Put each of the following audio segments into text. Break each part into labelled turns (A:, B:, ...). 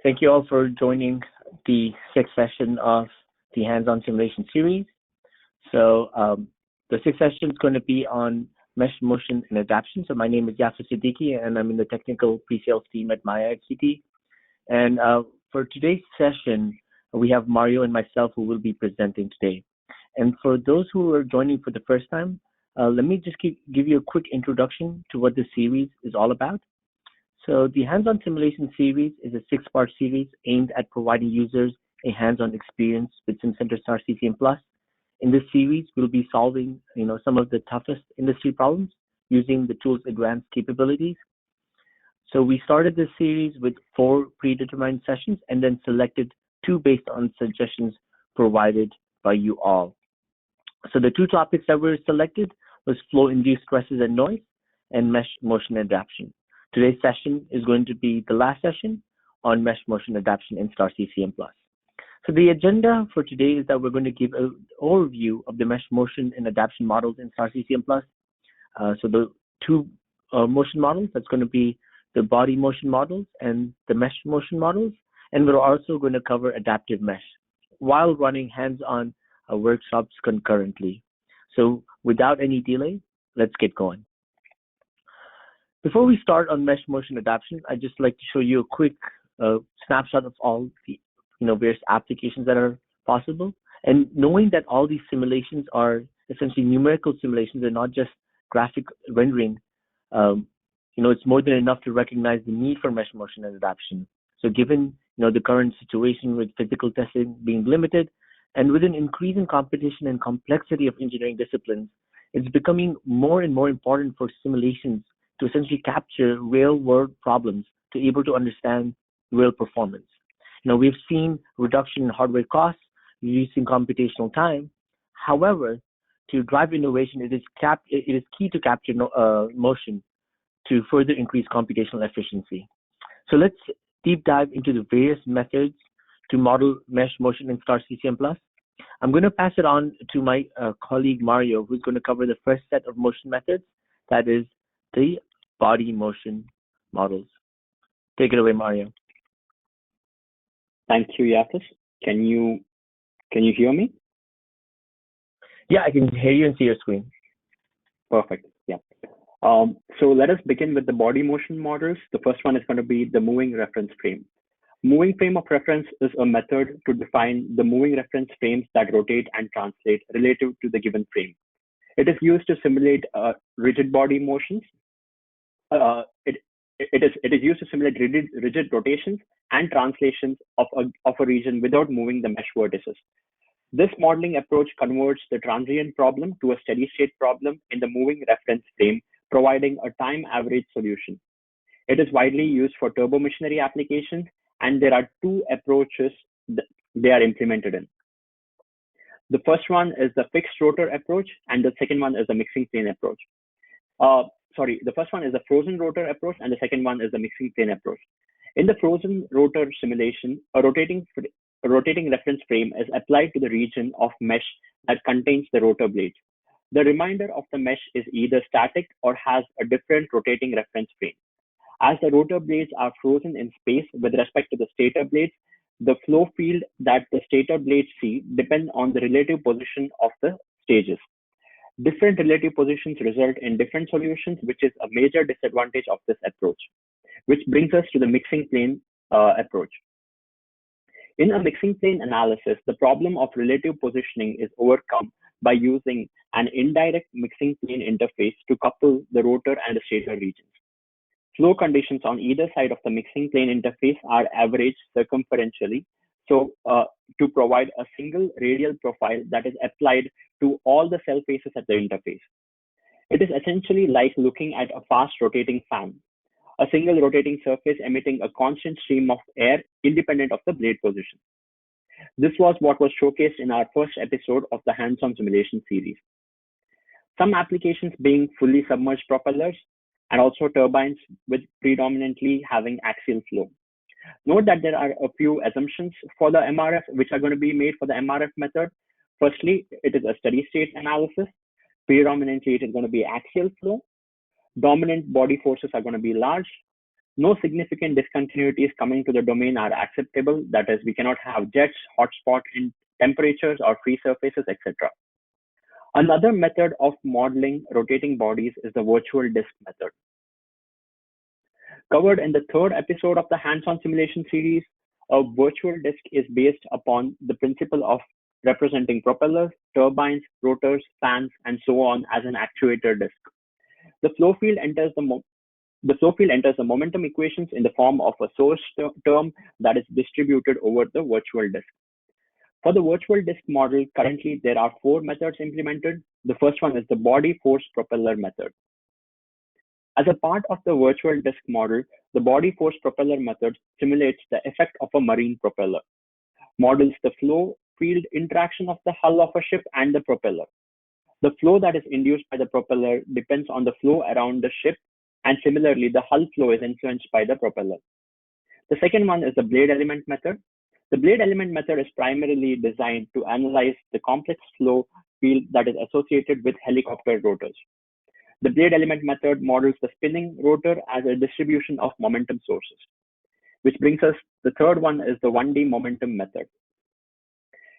A: Thank you all for joining the sixth session of the hands-on simulation series. So the sixth session is going to be on mesh motion and adaptation. So my name is Yafis Siddiqui, and I'm in the technical pre-sales team at Maya HTT. And for today's session, we have Mario and myself who will be presenting today. And for those who are joining for the first time, let me just give you a quick introduction to what this series is all about. So the hands-on simulation series is a 6-part series aimed at providing users a hands-on experience with Simcenter STAR-CCM+. In this series, we'll be solving some of the toughest industry problems using the tool's advanced capabilities. So we started this series with 4 predetermined sessions and then selected 2 based on suggestions provided by you all. So the 2 topics that were selected was flow-induced stresses and noise and mesh motion adaptation. Today's session is going to be the last session on mesh motion adaptation in STAR-CCM+. So the agenda for today is that we're going to give an overview of the mesh motion and adaptation models in STAR-CCM+. So the 2 motion models, that's going to be the body motion models and the mesh motion models. And we're also going to cover adaptive mesh while running hands-on workshops concurrently. So without any delay, let's get going. Before we start on mesh motion adaptation, I'd just like to show you a quick snapshot of all the various applications that are possible. And knowing that all these simulations are essentially numerical simulations and not just graphic rendering, it's more than enough to recognize the need for mesh motion and adaptation. So given the current situation with physical testing being limited, and with an increasing competition and complexity of engineering disciplines, it's becoming more and more important for simulations to essentially capture real-world problems to be able to understand real performance. We've seen reduction in hardware costs, reducing computational time. However, to drive innovation, it is key to capture motion to further increase computational efficiency. So let's deep dive into the various methods to model mesh motion in STAR-CCM+. I'm going to pass it on to my colleague Mario, who's going to cover the first set of motion methods, that is the body motion models. Take it away, Mario.
B: Thank you, Yafis. Can you hear me?
A: Yeah, I can hear you and see your screen.
B: Perfect. Yeah. So let us begin with the body motion models. The first one is going to be the moving reference frame. Moving frame of reference is a method to define the moving reference frames that rotate and translate relative to the given frame. It is used to simulate rigid body motions. It is used to simulate rigid rotations and translations of a region without moving the mesh vertices. This modeling approach converts the transient problem to a steady state problem in the moving reference frame, providing a time average solution. It is widely used for turbomachinery applications, and there are 2 approaches they are implemented in. The first one is the fixed rotor approach, and the second one is the mixing plane approach. The first one is the frozen rotor approach, and the second one is the mixing plane approach. In the frozen rotor simulation, a rotating reference frame is applied to the region of mesh that contains the rotor blades. The remainder of the mesh is either static or has a different rotating reference frame. As the rotor blades are frozen in space with respect to the stator blades, the flow field that the stator blades see depends on the relative position of the stages. Different relative positions result in different solutions, which is a major disadvantage of this approach, which brings us to the mixing plane approach. In a mixing plane analysis, the problem of relative positioning is overcome by using an indirect mixing plane interface to couple the rotor and the stator regions. Flow conditions on either side of the mixing plane interface are averaged circumferentially, so to provide a single radial profile that is applied to all the cell faces at the interface. It is essentially like looking at a fast rotating fan, a single rotating surface emitting a constant stream of air independent of the blade position. This was what was showcased in our first episode of the hands-on simulation series. Some applications being fully submerged propellers and also turbines with predominantly having axial flow. Note that there are a few assumptions for the MRF which are going to be made for the MRF method. Firstly, it is a steady state analysis. Predominantly, it is going to be axial flow. Dominant body forces are going to be large. No significant discontinuities coming to the domain are acceptable. That is, we cannot have jets, hotspot in temperatures or free surfaces, etc. Another method of modeling rotating bodies is the virtual disk method. Covered in the third episode of the hands-on simulation series, a virtual disk is based upon the principle of representing propellers, turbines, rotors, fans, and so on as an actuator disk. The flow field enters the momentum equations in the form of a source term that is distributed over the virtual disk. For the virtual disk model, currently there are 4 methods implemented. The first one is the body force propeller method. As a part of the virtual disk model, the body force propeller method simulates the effect of a marine propeller, models the flow field interaction of the hull of a ship and the propeller. The flow that is induced by the propeller depends on the flow around the ship, and similarly, the hull flow is influenced by the propeller. The second one is the blade element method. The blade element method is primarily designed to analyze the complex flow field that is associated with helicopter rotors. The blade element method models the spinning rotor as a distribution of momentum sources, which brings us, the third one is the 1D momentum method.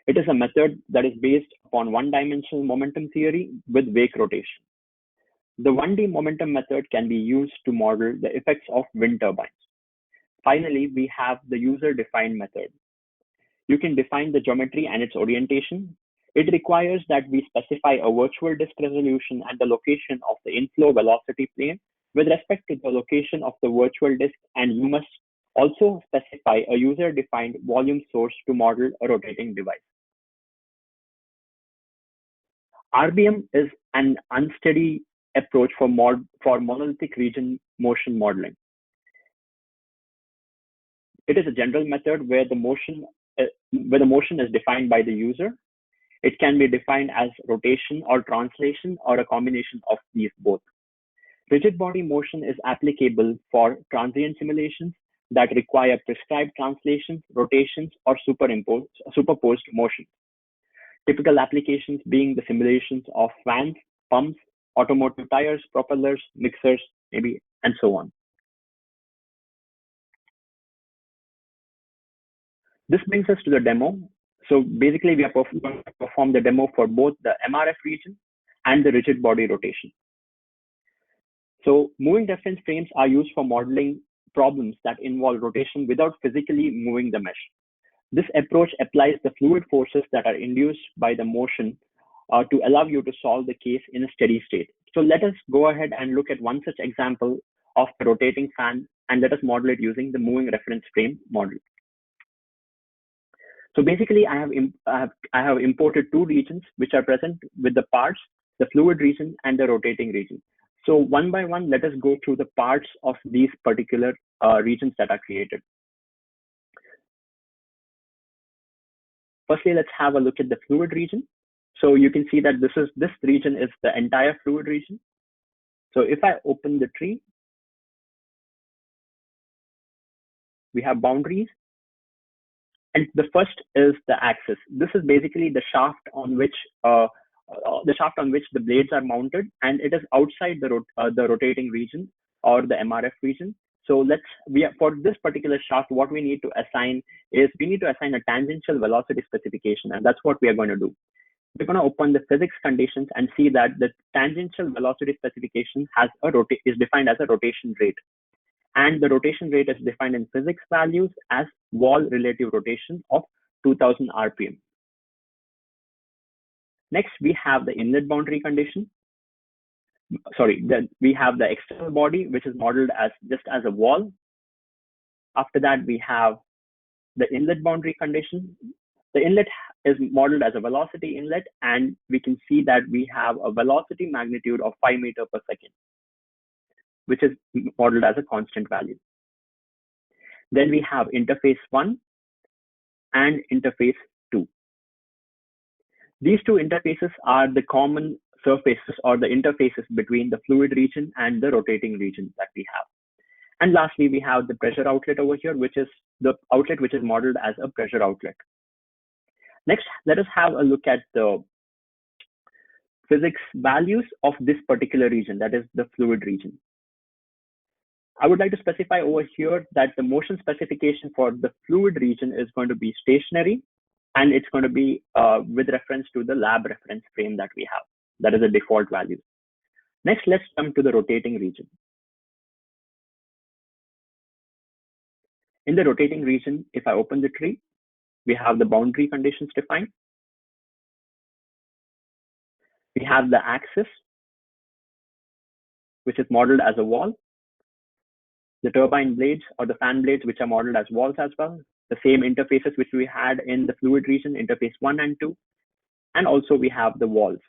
B: It is a method that is based upon one-dimensional momentum theory with wake rotation. The 1D momentum method can be used to model the effects of wind turbines. Finally, we have the user-defined method. You can define the geometry and its orientation. It requires that we specify a virtual disk resolution and the location of the inflow velocity plane with respect to the location of the virtual disk, and you must also specify a user-defined volume source to model a rotating device. RBM is an unsteady approach for monolithic region motion modeling. It is a general method where the motion is defined by the user. It can be defined as rotation or translation or a combination of these both. Rigid body motion is applicable for transient simulations that require prescribed translations, rotations, or superposed motion. Typical applications being the simulations of fans, pumps, automotive tires, propellers, mixers, maybe, and so on. This brings us to the demo. So basically, we are going to perform the demo for both the MRF region and the rigid body rotation. So moving reference frames are used for modeling problems that involve rotation without physically moving the mesh. This approach applies the fluid forces that are induced by the motion to allow you to solve the case in a steady state. So let us go ahead and look at one such example of the rotating fan, and let us model it using the moving reference frame model. So basically, I have imported 2 regions which are present with the parts, the fluid region and the rotating region. So one by one, let us go through the parts of these particular regions that are created. Firstly, let's have a look at the fluid region. So you can see that this region is the entire fluid region. So if I open the tree, we have boundaries. And the first is the axis. This is basically the shaft on which the blades are mounted, and it is outside the rotating region or the MRF region. So for this particular shaft, what we need to assign is we need to assign a tangential velocity specification, and that's what we are going to do. We're going to open the physics conditions and see that the tangential velocity specification is defined as a rotation rate. And the rotation rate is defined in physics values as wall relative rotation of 2000 RPM. Next, we have the inlet boundary condition. We have the external body, which is modeled as just as a wall. After that, we have the inlet boundary condition. The inlet is modeled as a velocity inlet, and we can see that we have a velocity magnitude of 5 meters per second, which is modeled as a constant value. Then we have interface 1 and interface 2. These 2 interfaces are the common surfaces or the interfaces between the fluid region and the rotating region that we have. And lastly, we have the pressure outlet over here, which is the outlet which is modeled as a pressure outlet. Next, let us have a look at the physics values of this particular region, that is the fluid region. I would like to specify over here that the motion specification for the fluid region is going to be stationary, and it's going to be with reference to the lab reference frame that we have. That is a default value. Next, let's come to the rotating region. In the rotating region, if I open the tree, we have the boundary conditions defined. We have the axis, which is modeled as a wall. The turbine blades or the fan blades, which are modeled as walls as well. The same interfaces which we had in the fluid region, interface 1 and 2. And also we have the walls.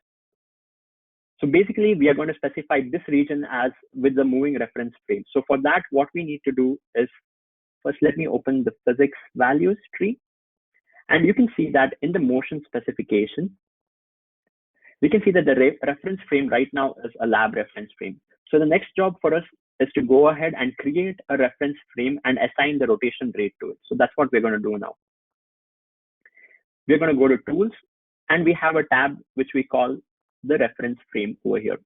B: So basically, we are going to specify this region as with the moving reference frame. So for that, what we need to do is, first let me open the physics values tree. And you can see that in the motion specification, we can see that the reference frame right now is a lab reference frame. So the next job for us is to go ahead and create a reference frame and assign the rotation rate to it. So that's what we're going to do now. We're going to go to tools, and we have a tab which we call the reference frame over here.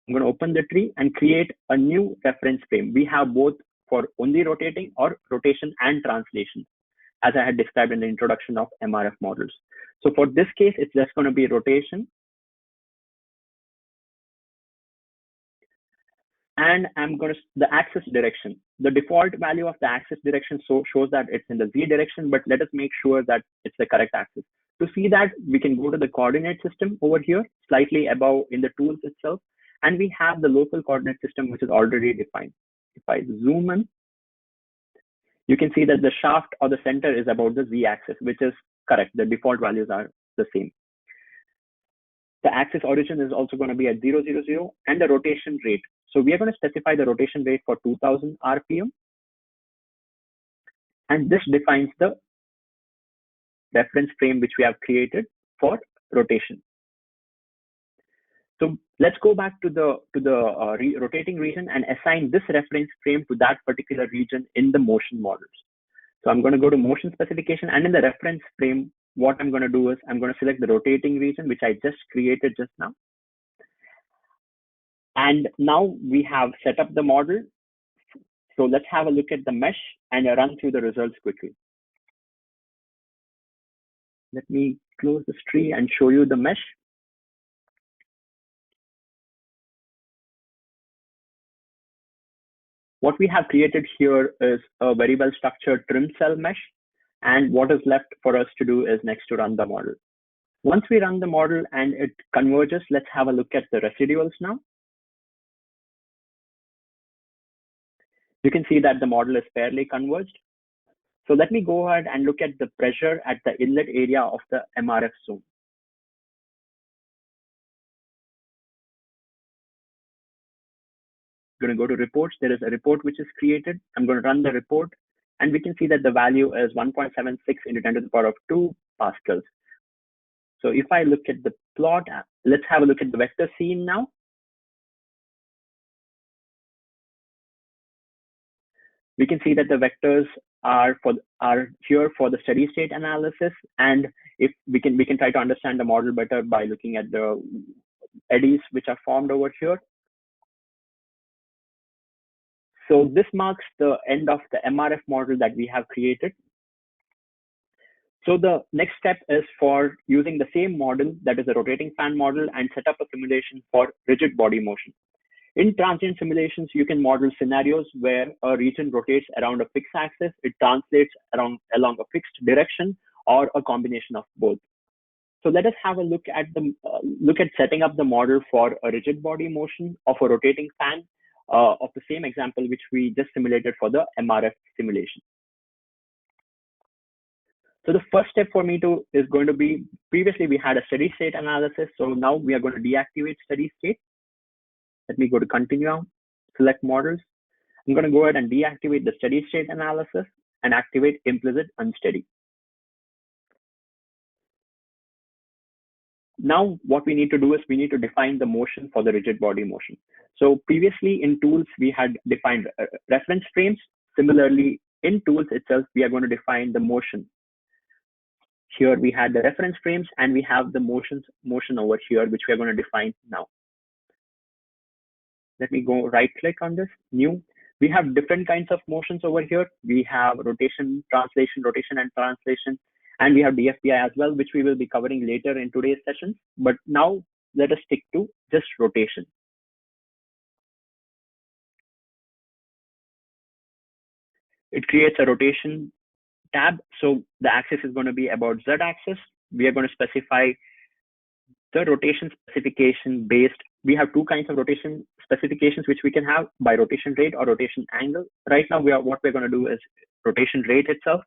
B: I'm going to open the tree and create a new reference frame. We have both for only rotating or rotation and translation, as I had described in the introduction of MRF models. So for this case, it's just going to be rotation. And I'm going to, the axis direction, the default value of the axis direction shows that it's in the Z direction, but let us make sure that it's the correct axis. To see that, we can go to the coordinate system over here, slightly above in the tools itself, and we have the local coordinate system, which is already defined. If I zoom in, you can see that the shaft or the center is about the Z axis, which is correct. The default values are the same. The axis origin is also going to be at 0, 0, 0, and the rotation rate. So we are going to specify the rotation rate for 2000 RPM. And this defines the reference frame which we have created for rotation. So let's go back to the rotating region and assign this reference frame to that particular region in the motion models. So I'm going to go to motion specification, and in the reference frame, what I'm going to do is I'm going to select the rotating region, which I just created just now. And now we have set up the model. So let's have a look at the mesh and run through the results quickly. Let me close this tree and show you the mesh. What we have created here is a very well structured trim cell mesh. And what is left for us to do is next to run the model. Once we run the model and it converges, let's have a look at the residuals now. You can see that the model is fairly converged. So let me go ahead and look at the pressure at the inlet area of the MRF zone. I'm going to go to reports. There is a report which is created. I'm going to run the report, and we can see that the value is 1.76 into 10 to the power of 2 pascals. So if I look at the plot, let's have a look at the vector scene now. We can see that the vectors are here for the steady state analysis, and if we can try to understand the model better by looking at the eddies which are formed over here. So this marks the end of the MRF model that we have created. So the next step is for using the same model, that is a rotating fan model, and set up a simulation for rigid body motion. In transient simulations, you can model scenarios where a region rotates around a fixed axis, it translates along a fixed direction, or a combination of both. So let us have a look at setting up the model for a rigid body motion of a rotating fan of the same example which we just simulated for the MRF simulation. So the first step for me is going to be, previously we had a steady state analysis, so now we are going to deactivate steady state. Let me go to continue, select models. I'm going to go ahead and deactivate the steady state analysis and activate implicit unsteady. Now what we need to do is we need to define the motion for the rigid body motion. So previously in tools, we had defined reference frames. Similarly, in tools itself, we are going to define the motion. Here we had the reference frames, and we have the motion over here, which we are going to define now. Let me go right click on this, new. We have different kinds of motions over here. We have rotation, and translation, and we have DFBI as well, which we will be covering later in today's session. But now let us stick to just rotation. It creates a rotation tab. So the axis is going to be about Z axis. We are going to specify the rotation specification based. We have two kinds of rotation specifications which we can have by rotation rate or rotation angle. Right now, what we're going to do is rotation rate itself.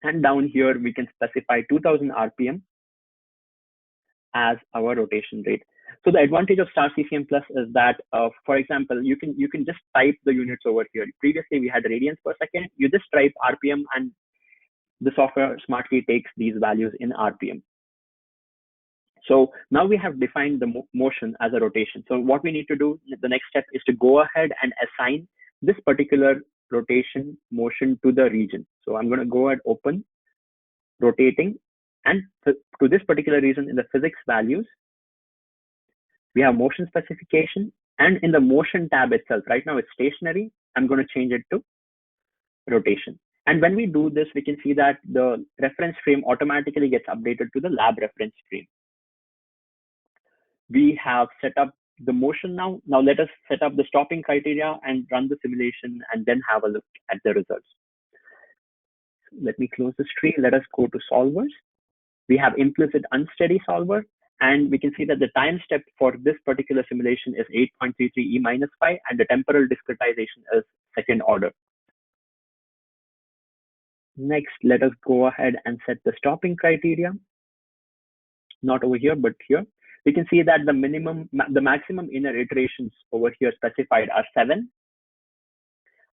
B: And down here, we can specify 2000 RPM as our rotation rate. So the advantage of STAR-CCM Plus is that, for example, you can just type the units over here. Previously, we had radians per second. You just type RPM, and the software smartly takes these values in RPM. So now we have defined the motion as a rotation. So what we need to do, the next step is to go ahead and assign this particular rotation motion to the region. So I'm going to go ahead, open, rotating, and to this particular region in the physics values, we have motion specification, and in the motion tab itself, right now it's stationary. I'm going to change it to rotation. And when we do this, we can see that the reference frame automatically gets updated to the lab reference frame. We have set up the motion now. Now let us set up the stopping criteria and run the simulation and then have a look at the results. Let me close the screen. Let us go to solvers. We have implicit unsteady solver, and we can see that the time step for this particular simulation is 8.33 E minus 5, and the temporal discretization is second order. Next, let us go ahead and set the stopping criteria. Not over here, but here. We can see that the maximum inner iterations over here specified are 7.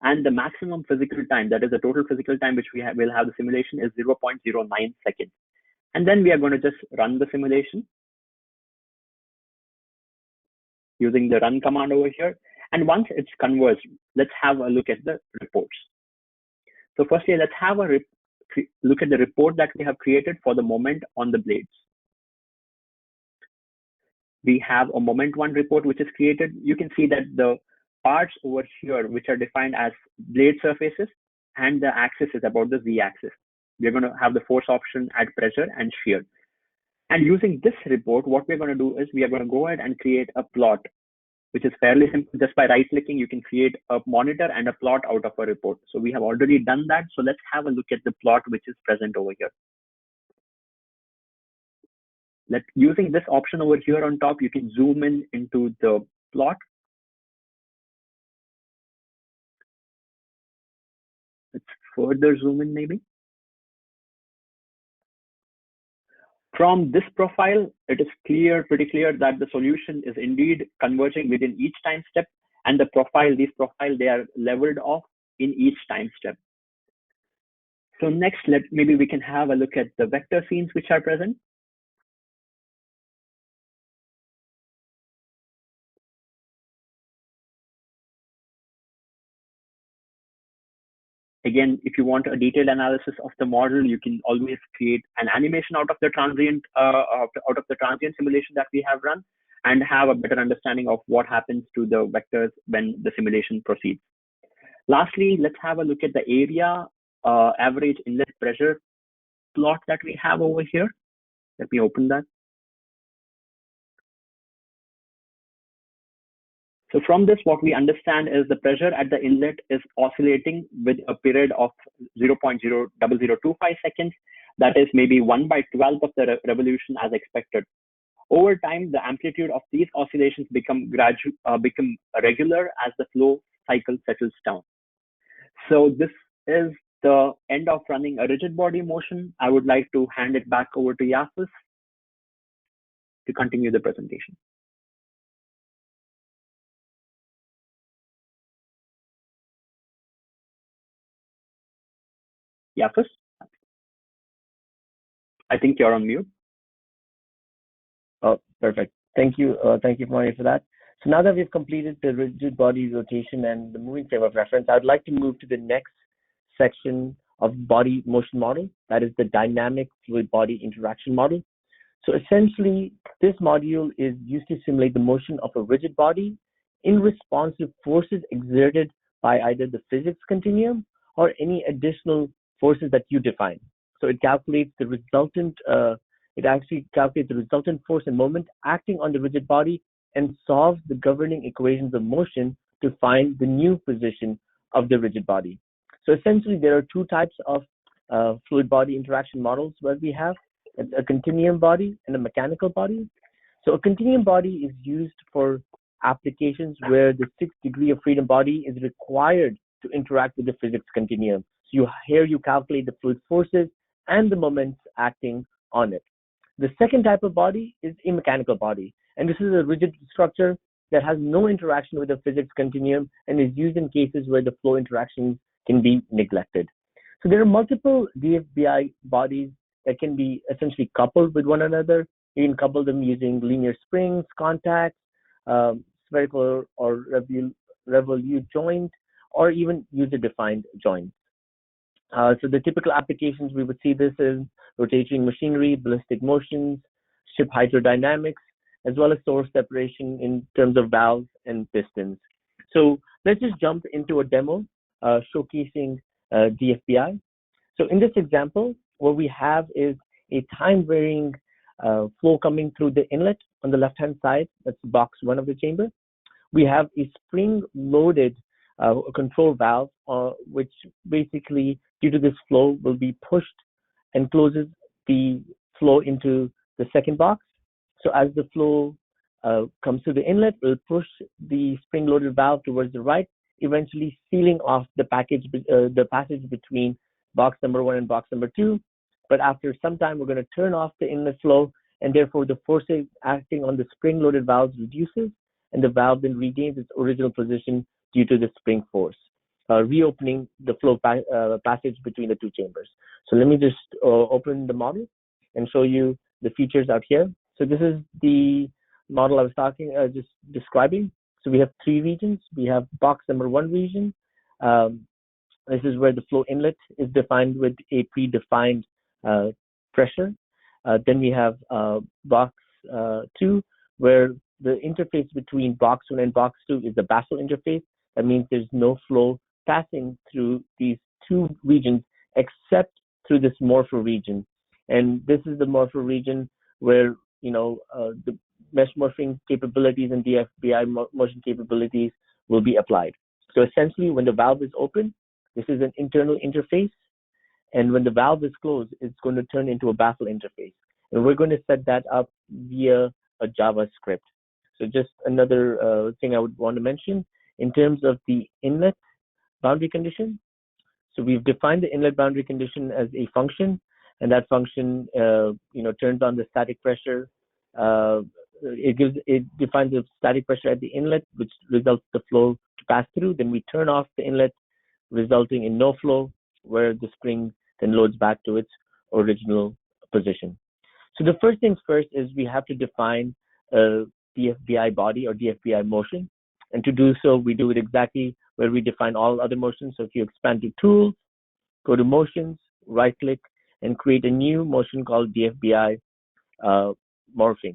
B: And the maximum physical time, that is the total physical time which will have the simulation, is 0.09 seconds. And then we are going to just run the simulation using the run command over here. And once it's converged, let's have a look at the reports. So firstly, let's have a look at the report that we have created for the moment on the blades. We have a moment 1 report which is created. You can see that the parts over here, which are defined as blade surfaces, and the axis is about the Z axis. We're going to have the force option at pressure and shear. And using this report, what we're going to do is we are going to go ahead and create a plot, which is fairly simple. Just by right clicking, you can create a monitor and a plot out of a report. So we have already done that. So let's have a look at the plot which is present over here. Using this option over here on top, you can zoom in into the plot. Let's further zoom in maybe. From this profile, it is pretty clear that the solution is indeed converging within each time step, and these profiles, they are leveled off in each time step. So next, maybe we can have a look at the vector scenes which are present. Again, if you want a detailed analysis of the model, you can always create an animation out of the transient simulation that we have run, and have a better understanding of what happens to the vectors when the simulation proceeds. Lastly, let's have a look at the area average inlet pressure plot that we have over here. Let me open that. So from this, what we understand is the pressure at the inlet is oscillating with a period of 0.00025 seconds. That is maybe 1/12 of the revolution as expected. Over time, the amplitude of these oscillations become regular as the flow cycle settles down. So this is the end of running a rigid body motion. I would like to hand it back over to Yafis to continue the presentation. Yafis, I think you're on mute.
A: Oh, perfect. Thank you, Maury, for that. So now that we've completed the rigid body rotation and the moving frame of reference, I'd like to move to the next section of body motion model, that is the dynamic fluid body interaction model. So essentially, this module is used to simulate the motion of a rigid body in response to forces exerted by either the physics continuum or any additional forces that you define. So it calculates the resultant, it actually calculates the resultant force and moment acting on the rigid body and solves the governing equations of motion to find the new position of the rigid body. So essentially, there are two types of fluid body interaction models that we have. It's a continuum body and a mechanical body. So a continuum body is used for applications where the 6th degree of freedom body is required to interact with the physics continuum. So here you calculate the fluid forces and the moments acting on it. The second type of body is a mechanical body, and this is a rigid structure that has no interaction with the physics continuum and is used in cases where the flow interactions can be neglected. So there are multiple DFBI bodies that can be essentially coupled with one another. You can couple them using linear springs, contacts, spherical or revolute joint, or even user-defined joints. So the typical applications we would see this in rotating machinery, ballistic motions, ship hydrodynamics, as well as source separation in terms of valves and pistons. So let's just jump into a demo showcasing DFBI. So in this example, what we have is a time-varying flow coming through the inlet on the left-hand side. That's box 1 of the chamber. We have a spring-loaded control valve, which basically, due to this flow, will be pushed and closes the flow into the second box. So as the flow comes to the inlet, we'll push the spring-loaded valve towards the right, eventually sealing off the passage between box number 1 and box number 2. But after some time, we're going to turn off the inlet flow, and therefore the force acting on the spring-loaded valves reduces, and the valve then regains its original position due to the spring force, reopening the flow passage between the two chambers. So let me just open the model and show you the features out here. So this is the model I was just describing. So we have 3 regions. We have box number 1 region. This is where the flow inlet is defined with a predefined pressure. Then we have box 2, where the interface between box 1 and box 2 is the basal interface. That means there's no flow passing through these 2 regions except through this morpher region. And this is the morpher region where, the mesh morphing capabilities and DFBI motion capabilities will be applied. So essentially, when the valve is open, this is an internal interface. And when the valve is closed, it's going to turn into a basal interface. And we're going to set that up via a JavaScript. So just another thing I would want to mention in terms of the inlet boundary condition. So we've defined the inlet boundary condition as a function, and that function, turns on the static pressure. It defines the static pressure at the inlet, which results the flow to pass through. Then we turn off the inlet, resulting in no flow, where the spring then loads back to its original position. So the first things first is we have to define a DFBI body or DFBI motion. And to do so, we do it exactly where we define all other motions. So if you expand to Tools, go to Motions, right-click, and create a new motion called DFBI morphing.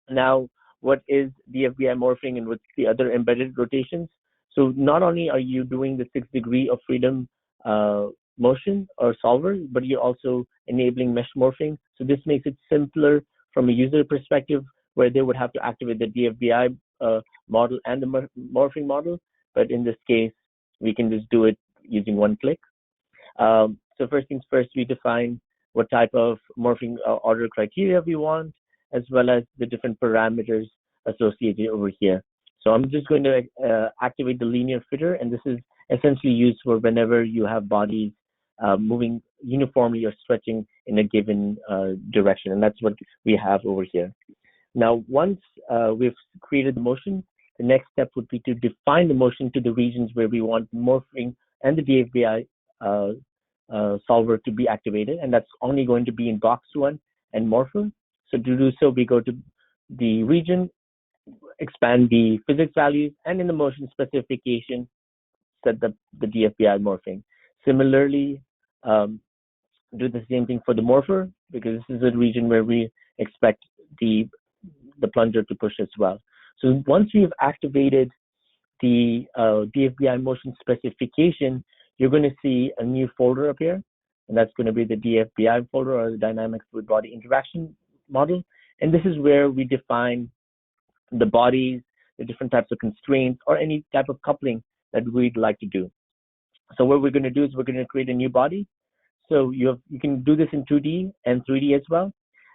A: Now, what is DFBI morphing and what's the other embedded rotations? So not only are you doing the 6th degree of freedom motion or solver, but you're also enabling mesh morphing. So this makes it simpler from a user perspective, where they would have to activate the DFBI model and the morphing model. But in this case, we can just do it using one click. So first things first, we define what type of morphing order criteria we want, as well as the different parameters associated over here. So I'm just going to activate the linear fitter, and this is essentially used for whenever you have bodies moving uniformly or stretching in a given direction, and that's what we have over here. Now, once we've created the motion, the next step would be to define the motion to the regions where we want morphing and the DFBI solver to be activated, and that's only going to be in box 1 and morpher. So to do so, we go to the region, expand the physics values, and in the motion specification, set the DFBI morphing. Similarly, do the same thing for the morpher, because this is a region where we expect the plunger to push as well. So once we've activated the DFBI motion specification, you're going to see a new folder appear, and that's going to be the DFBI folder, or the Dynamic Fluid Body Interaction Model. And this is where we define the bodies, the different types of constraints, or any type of coupling that we'd like to do. So what we're going to do is we're going to create a new body. So you can do this in 2D and 3D as well.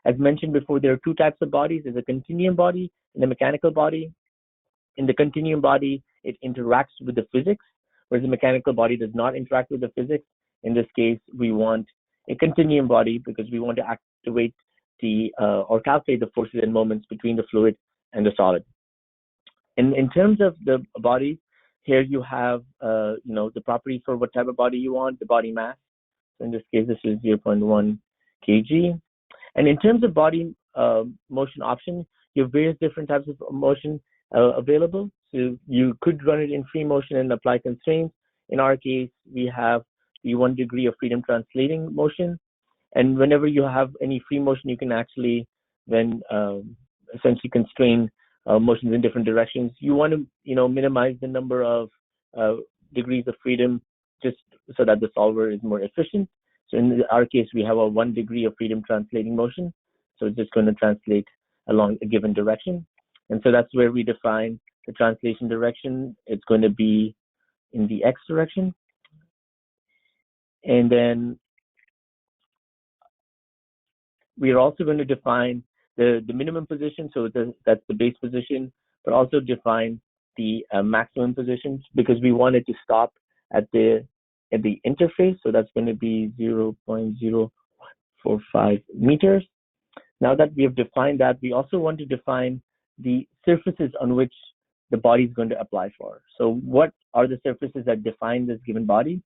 A: As mentioned before, there are two types of bodies. There's a continuum body and a mechanical body. In the continuum body, it interacts with the physics, whereas the mechanical body does not interact with the physics. In this case, we want a continuum body because we want to activate or calculate the forces and moments between the fluid and the solid. And in terms of the body, here you have the property for what type of body you want, the body mass. So in this case, this is 0.1 kg. And in terms of body motion options, you have various different types of motion available. So you could run it in free motion and apply constraints. In our case, we have the 1 degree of freedom translating motion. And whenever you have any free motion, you can actually then essentially constrain motions in different directions. You want to minimize the number of degrees of freedom just so that the solver is more efficient. So in our case, we have a 1 degree of freedom translating motion. So it's just going to translate along a given direction. And so that's where we define the translation direction. It's going to be in the X direction. And then we are also going to define the minimum position. So that's the base position, but also define the maximum positions because we want it to stop at the interface. So that's going to be 0.045 meters. Now that we have defined that, we also want to define the surfaces on which the body is going to apply for. So what are the surfaces that define this given body?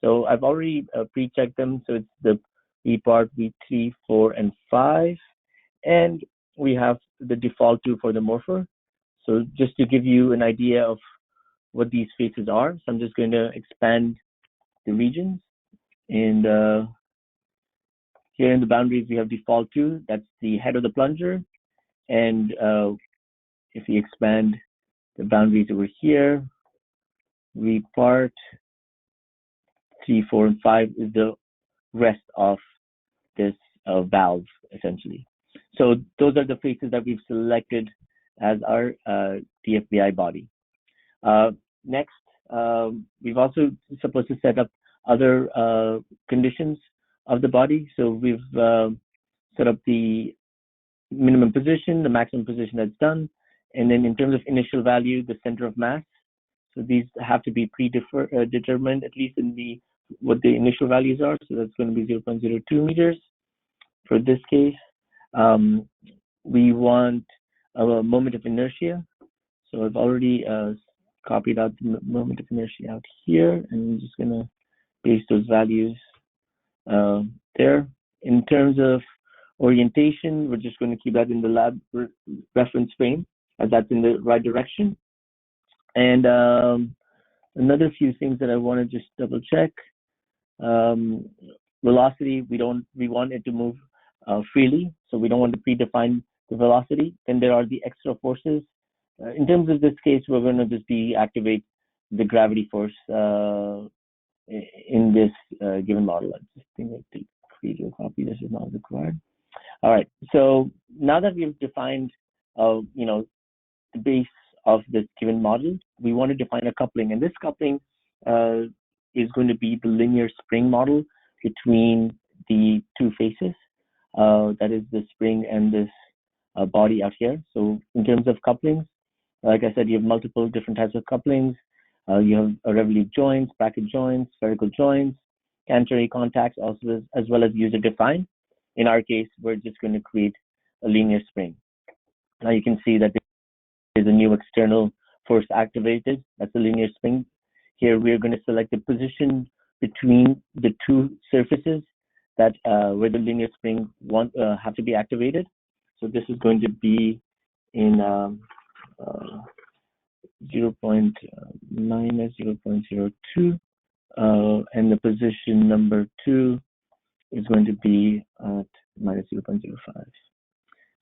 A: So I've already pre-checked them. So it's the V part, V3, 4, and 5. And we have the default 2 for the morpher. So just to give you an idea of what these faces are, so I'm just going to expand the regions. And here in the boundaries, we have default 2. That's the head of the plunger. And if we expand the boundaries over here, V part, 3, 4, and 5 is the rest of this valve, essentially. So those are the faces that we've selected as our DFBI body. Next, we've also supposed to set up other conditions of the body. So we've set up the minimum position, the maximum position that's done, and then in terms of initial value, the center of mass. So these have to be predetermined, at least in what the initial values are. So that's going to be 0.02 meters for this case. We want a moment of inertia. So I've already copied out the moment of inertia out here, and I'm just going to paste those values there. In terms of orientation, we're just going to keep that in the lab reference frame, as that's in the right direction. And another few things that I want to just double check. Velocity, we want it to move freely, so we don't want to predefine the velocity. Then there are the extra forces. In terms of this case, we're going to just deactivate the gravity force in this given model. I just think I take video copy. This is not required. All right. So now that we've defined, the base of this given model, we want to define a coupling, and this coupling is going to be the linear spring model between the two faces. That is the spring and this body out here. So in terms of couplings, like I said, you have multiple different types of couplings. You have revolute joints, bracket joints, spherical joints, catenary contacts, also as well as user defined. In our case, we're just going to create a linear spring. Now you can see that there's a new external force activated. That's a linear spring. Here we're going to select the position between the two surfaces that where the linear spring have to be activated. So this is going to be in 0. minus 0.02, and the position number 2 is going to be at minus 0.05.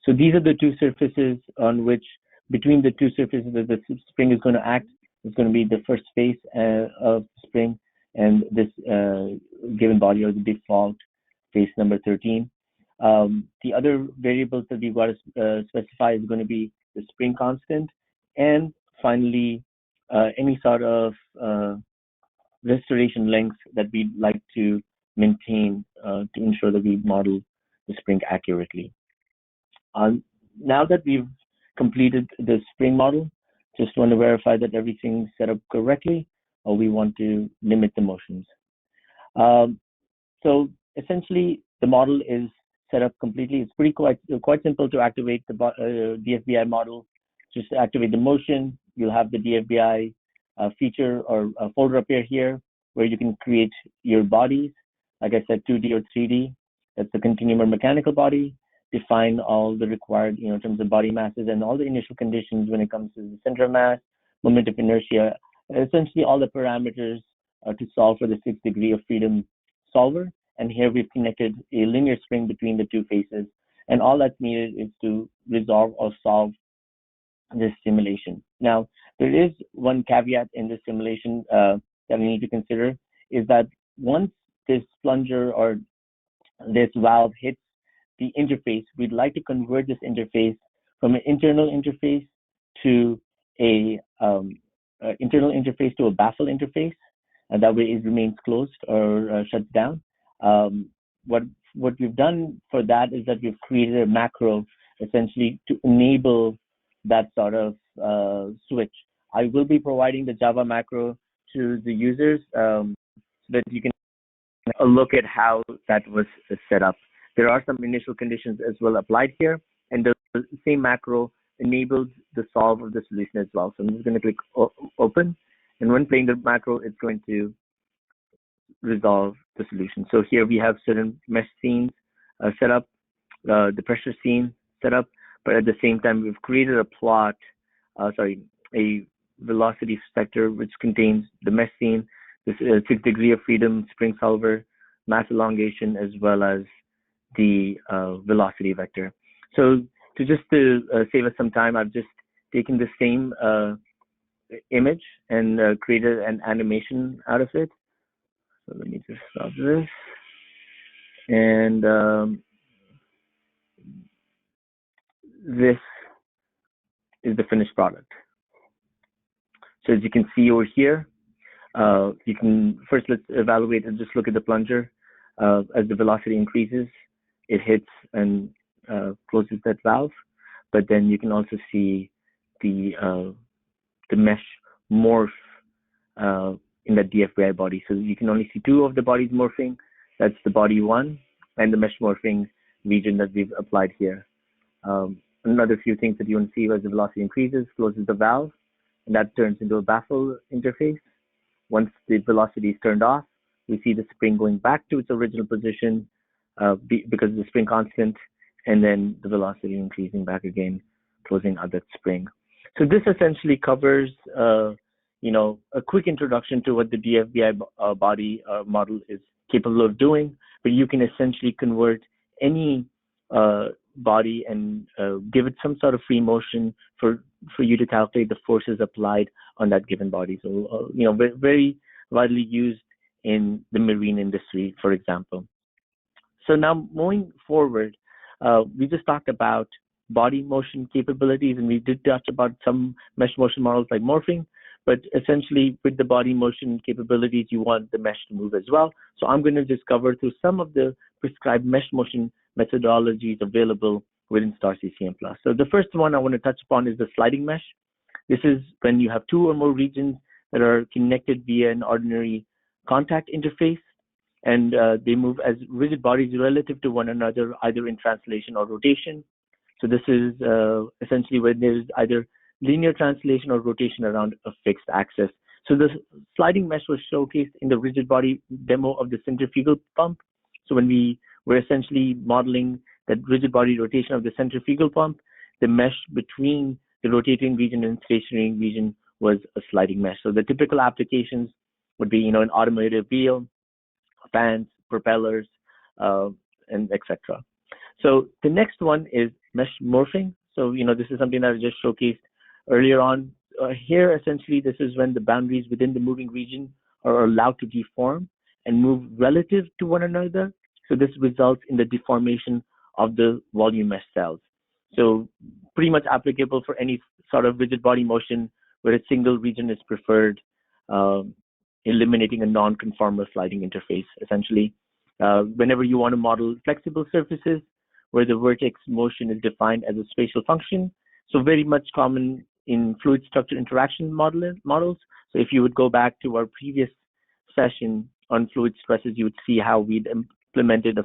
A: So these are the two surfaces on which, between the two surfaces that the spring is going to act is going to be the first face of the spring, and this given body or the default face number 13. The other variables that we've got to specify is going to be the spring constant, and finally, any sort of restoration length that we'd like to maintain to ensure that we model the spring accurately. Now that we've completed the spring model, just want to verify that everything's set up correctly, or we want to limit the motions. So essentially, the model is set up completely. It's quite simple to activate the DFBI model. Just activate the motion. You'll have the DFBI feature or folder appear here where you can create your bodies. Like I said, 2D or 3D. That's the continuum or mechanical body. Define all the required, in terms of body masses and all the initial conditions when it comes to the center of mass, moment of inertia, essentially all the parameters to solve for the 6 degree of freedom solver. And here we've connected a linear spring between the two faces. And all that's needed is to resolve or solve this simulation. Now, there is one caveat in this simulation that we need to consider, is that once this plunger or this valve hits the interface, we'd like to convert this interface from an internal interface to a baffle interface, and that way it remains closed or shuts down. What we've done for that is that we've created a macro essentially to enable that sort of switch. I will be providing the Java macro to the users so that you can look at how that was set up. There are some initial conditions as well applied here, and the same macro enables the solve of the solution as well. So I'm just going to click open, and when playing the macro, it's going to resolve the solution. So here we have certain mesh scenes set up, the pressure scene set up, but at the same time, we've created a velocity vector which contains the mesh scene, this 6 degree of freedom spring solver, mass elongation, as well as the velocity vector. So to save us some time, I've just taken the same image and created an animation out of it. So let me just stop this. And this is the finished product. So as you can see over here, you can let's evaluate and just look at the plunger. As the velocity increases, it hits and closes that valve. But then you can also see the mesh morph in the DFBI body. So you can only see two of the bodies morphing. That's the body one and the mesh morphing region that we've applied here. Another few things that you want to see as the velocity increases, closes the valve, and that turns into a baffle interface. Once the velocity is turned off, we see the spring going back to its original position because of the spring constant, and then the velocity increasing back again, closing out that spring. So this essentially covers, a quick introduction to what the DFBI body model is capable of doing. But you can essentially convert any body and give it some sort of free motion for you to calculate the forces applied on that given body. So, very widely used in the marine industry, for example. So now moving forward, we just talked about body motion capabilities, and we did touch about some mesh motion models like morphing, but essentially with the body motion capabilities, you want the mesh to move as well. So I'm going to just cover through some of the prescribed mesh motion methodologies available within STAR-CCM+. So the first one I want to touch upon is the sliding mesh. This is when you have two or more regions that are connected via an ordinary contact interface, and they move as rigid bodies relative to one another, either in translation or rotation. So this is essentially when there is either linear translation or rotation around a fixed axis. So the sliding mesh was showcased in the rigid body demo of the centrifugal pump. So when we were essentially modeling that rigid body rotation of the centrifugal pump, the mesh between the rotating region and stationary region was a sliding mesh. So the typical applications would be, an automotive wheel, fans, propellers, and etc. So the next one is mesh morphing. So, this is something that I just showcased earlier on. here, essentially, this is when the boundaries within the moving region are allowed to deform and move relative to one another. So this results in the deformation of the volume mesh cells. So pretty much applicable for any sort of rigid body motion where a single region is preferred, eliminating a non-conformal sliding interface, essentially. Whenever you want to model flexible surfaces where the vertex motion is defined as a spatial function, so very much common in fluid structure interaction models. So if you would go back to our previous session on fluid stresses, you would see how we'd implemented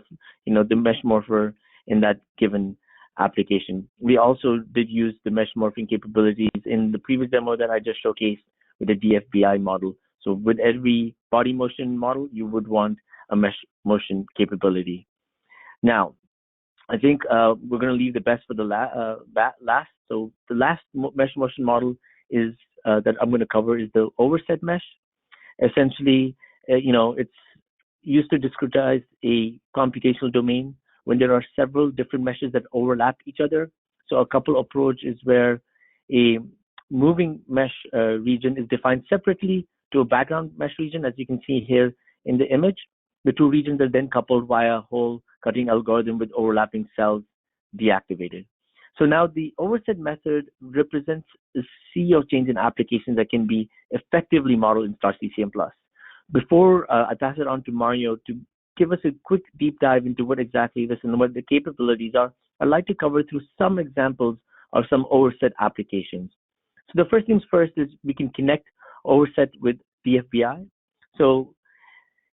A: the mesh morpher in that given application. We also did use the mesh morphing capabilities in the previous demo that I just showcased with the DFBI model. So with every body motion model, you would want a mesh motion capability. Now, I think we're going to leave the best for the last. So the last mesh motion model is that I'm going to cover is the overset mesh. Essentially, it's used to discretize a computational domain when there are several different meshes that overlap each other. So a couple approach is where a moving mesh region is defined separately to a background mesh region, as you can see here in the image. The two regions are then coupled via a hole cutting algorithm with overlapping cells deactivated. So now the overset method represents a sea of change in applications that can be effectively modeled in STAR-CCM+. Before I pass it on to Mario to give us a quick deep dive into what exactly this and what the capabilities are, I'd like to cover through some examples of some overset applications. So the first things first is we can connect overset with DFBI. So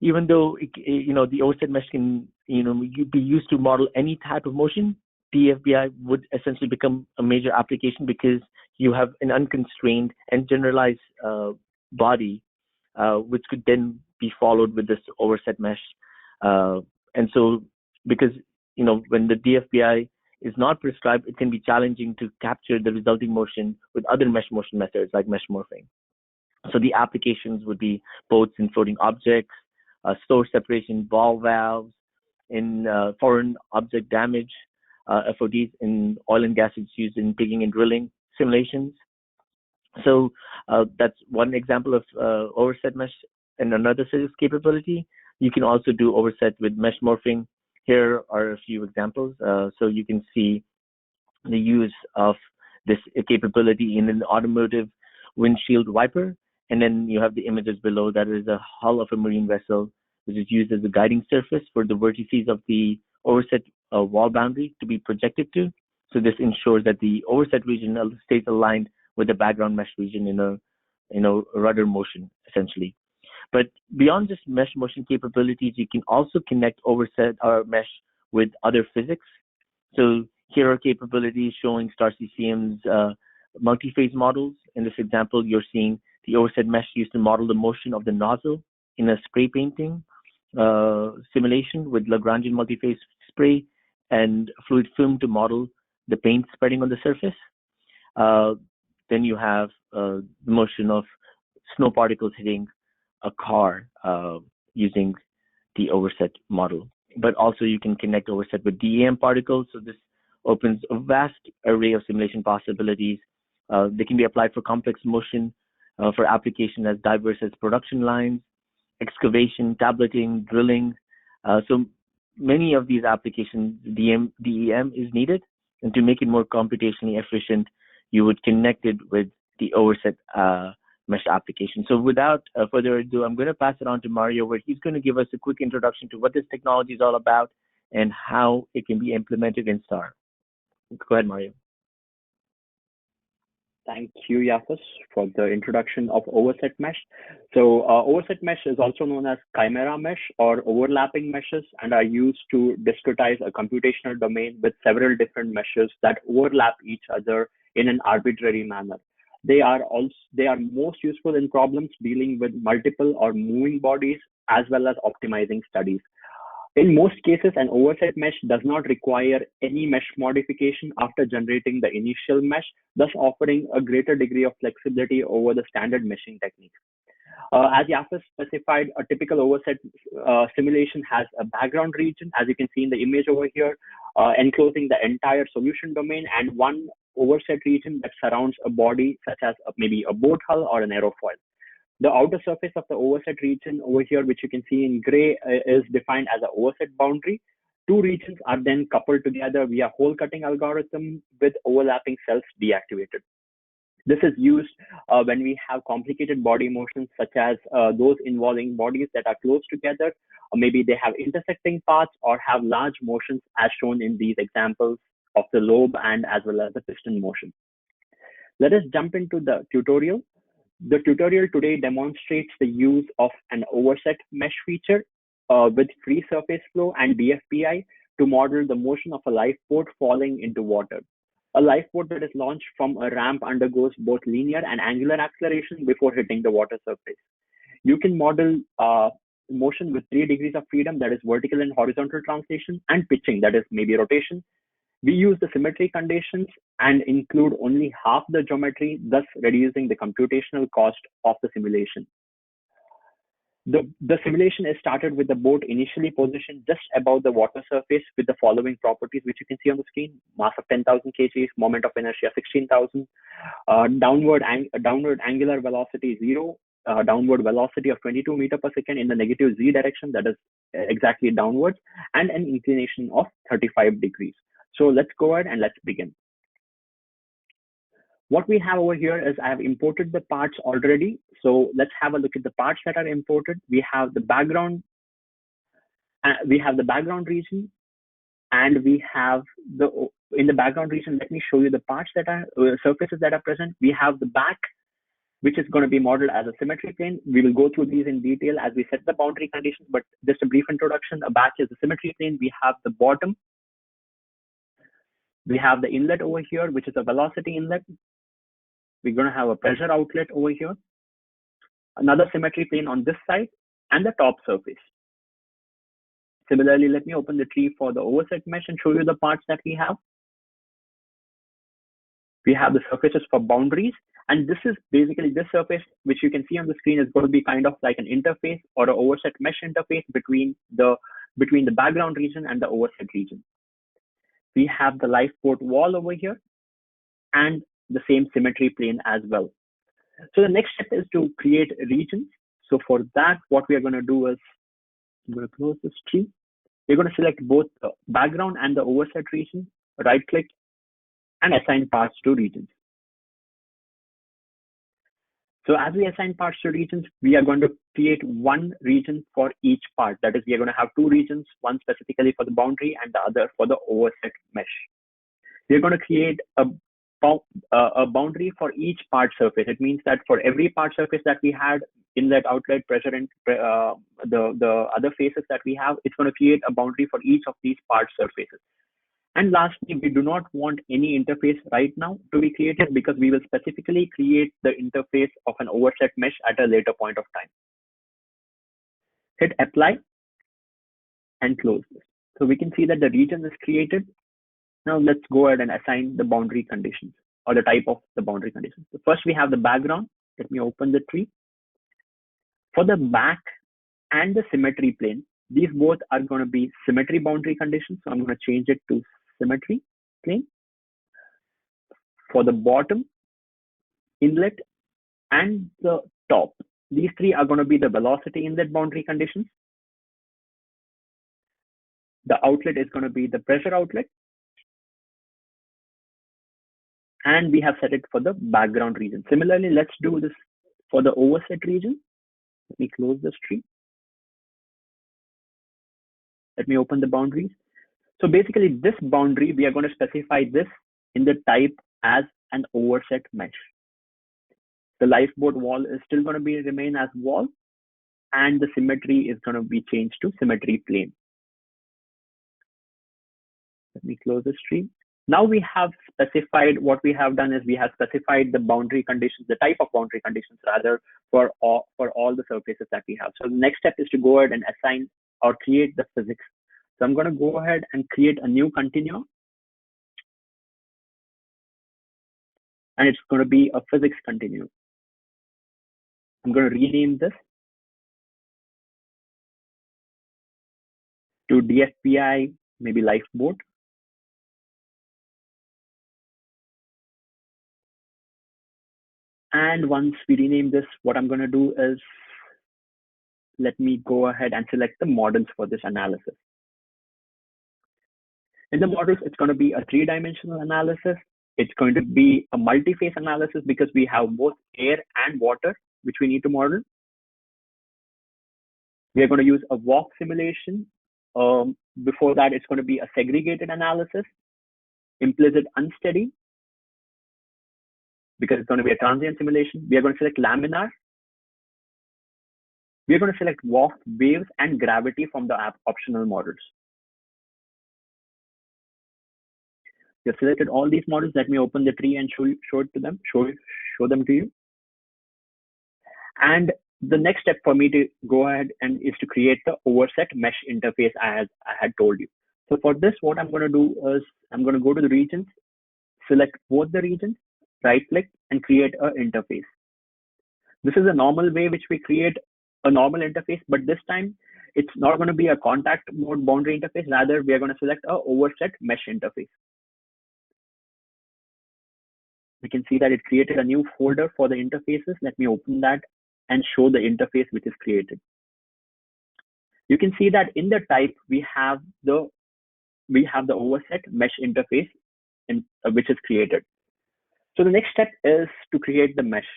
A: even though the overset mesh can be used to model any type of motion, DFBI would essentially become a major application because you have an unconstrained and generalized body, which could then be followed with this overset mesh. And so, because when the DFBI is not prescribed, it can be challenging to capture the resulting motion with other mesh motion methods like mesh morphing. So the applications would be boats in floating objects, store separation ball valves, in foreign object damage, FODs in oil and gas is used in digging and drilling simulations. So that's one example of overset mesh. And another physics capability, you can also do overset with mesh morphing. Here are a few examples. So you can see the use of this capability in an automotive windshield wiper. And then you have the images below. That is a hull of a marine vessel, which is used as a guiding surface for the vertices of the overset wall boundary to be projected to. So this ensures that the overset region stays aligned with the background mesh region in a rudder motion, essentially. But beyond just mesh motion capabilities, you can also connect overset or mesh with other physics. So here are capabilities showing STAR-CCM's multi-phase models. In this example, you're seeing the overset mesh used to model the motion of the nozzle in a spray painting simulation with Lagrangian multi-phase spray and fluid film to model the paint spreading on the surface. Then you have the motion of snow particles hitting a car using the overset model. But also you can connect overset with DEM particles. So this opens a vast array of simulation possibilities. They can be applied for complex motion for application as diverse as production lines, excavation, tableting, drilling. So many of these applications, DEM is needed. And to make it more computationally efficient, you would connect it with the overset mesh application. So without further ado, I'm going to pass it on to Mario, where he's going to give us a quick introduction to what this technology is all about and how it can be implemented in STAR. Go ahead, Mario.
B: Thank you, Yafis, for the introduction of overset mesh. So overset mesh is also known as chimera mesh or overlapping meshes and are used to discretize a computational domain with several different meshes that overlap each other in an arbitrary manner. They are most useful in problems dealing with multiple or moving bodies as well as optimizing studies. In most cases, an overset mesh does not require any mesh modification after generating the initial mesh, thus offering a greater degree of flexibility over the standard meshing techniques. As Yafis specified, a typical overset simulation has a background region, as you can see in the image over here, enclosing the entire solution domain and one overset region that surrounds a body such as maybe a boat hull or an aerofoil. The outer surface of the overset region over here, which you can see in gray, is defined as an overset boundary. Two regions are then coupled together via hole cutting algorithm with overlapping cells deactivated. This is used when we have complicated body motions, such as those involving bodies that are close together, or maybe they have intersecting paths or have large motions as shown in these examples of the lobe and as well as the piston motion. Let us jump into the tutorial. The tutorial today demonstrates the use of an overset mesh feature with free surface flow and DFBI to model the motion of a lifeboat falling into water. A lifeboat that is launched from a ramp undergoes both linear and angular acceleration before hitting the water surface. You can model motion with 3 degrees of freedom, that is vertical and horizontal translation, and pitching, that is maybe rotation. We use the symmetry conditions and include only half the geometry, thus reducing the computational cost of the simulation. The simulation is started with the boat initially positioned just above the water surface with the following properties, which you can see on the screen: mass of 10,000 kg, moment of inertia 16,000, downward angular velocity 0, downward velocity of 22 meter per second in the negative z direction, that is exactly downwards, and an inclination of 35 degrees. So let's go ahead and let's begin. What we have over here is I have imported the parts already. So let's have a look at the parts that are imported. We have the background, region, and we have in the background region, let me show you the parts that are surfaces that are present. We have the back, which is going to be modeled as a symmetry plane. We will go through these in detail as we set the boundary conditions, but just a brief introduction. A back is a symmetry plane. We have the bottom. We have the inlet over here, which is a velocity inlet. We're going to have a pressure outlet over here, another symmetry plane on this side, and the top surface. Similarly, let me open the tree for the overset mesh and show you the parts that we have. We have the surfaces for boundaries, and this is basically this surface, which you can see on the screen, is going to be kind of like an interface or an overset mesh interface between the background region and the overset region. We have the lifeboat wall over here, and the same symmetry plane as well. So the next step is to create regions. So for that, what we are going to do is, I'm going to close this tree. We're going to select both the background and the overset region, right click, and assign parts to regions. So as we assign parts to regions, we are going to create one region for each part. That is, we are going to have 2 regions, one specifically for the boundary and the other for the overset mesh. We're going to create a boundary for each part surface. It means that for every part surface that we had, inlet, outlet, pressure, and the other faces that we have, it's going to create a boundary for each of these part surfaces. And lastly, we do not want any interface right now to be created because we will specifically create the interface of an overset mesh at a later point of time. Hit apply and close this. So we can see that the region is created. Now let's go ahead and assign the boundary conditions or the type of the boundary conditions. So first we have the background. Let me open the tree. For the back and the symmetry plane, these both are going to be symmetry boundary conditions. So I'm going to change it to symmetry plane. For the bottom, inlet, and the top, these 3 are going to be the velocity inlet boundary conditions. The outlet is going to be the pressure outlet. And we have set it for the background region. Similarly, let's do this for the overset region. Let me close this tree. Let me open the boundaries. So basically this boundary, we are going to specify this in the type as an overset mesh. The lifeboat wall is still going to remain as wall, and the symmetry is going to be changed to symmetry plane. Let me close this tree. Now we have specified, what we have done is we have specified the boundary conditions, the type of boundary conditions rather, for all the surfaces that we have. So the next step is to go ahead and assign or create the physics. So I'm going to go ahead and create a new continuum. And it's going to be a physics continuum. I'm going to rename this to DFBI, maybe lifeboat. And once we rename this, what I'm going to do is let me go ahead and select the models for this analysis. In the models, it's going to be a three-dimensional analysis. It's going to be a multi-phase analysis because we have both air and water, which we need to model. We are going to use a walk simulation. Before that, it's going to be a segregated analysis, implicit unsteady, because it's going to be a transient simulation. We are going to select laminar. We are going to select walk, waves, and gravity from the optional models. We have selected all these models. Let me open the tree and show them to you. And the next step for me to go ahead and is to create the overset mesh interface as I had told you. So for this, what I'm going to do is I'm going to go to the regions, select both the regions, right click and create an interface. This is a normal way which we create a normal interface, but this time it's not going to be a contact mode boundary interface. Rather, we are going to select a overset mesh interface. We can see that it created a new folder for the interfaces. Let me open that and show the interface which is created. You can see that in the type we have the overset mesh interface which is created. So the next step is to create the mesh.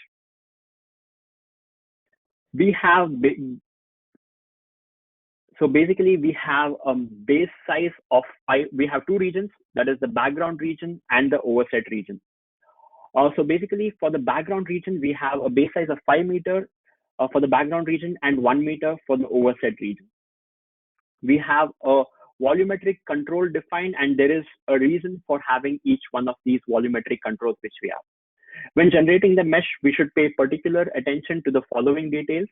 B: So basically we have a base size of 5. We have two regions, that is the background region and the overset region. So basically for the background region, we have a base size of 5 meters for the background region and 1 meter for the overset region. We have a volumetric control defined, and there is a reason for having each one of these volumetric controls which we have. When generating the mesh, we should pay particular attention to the following details.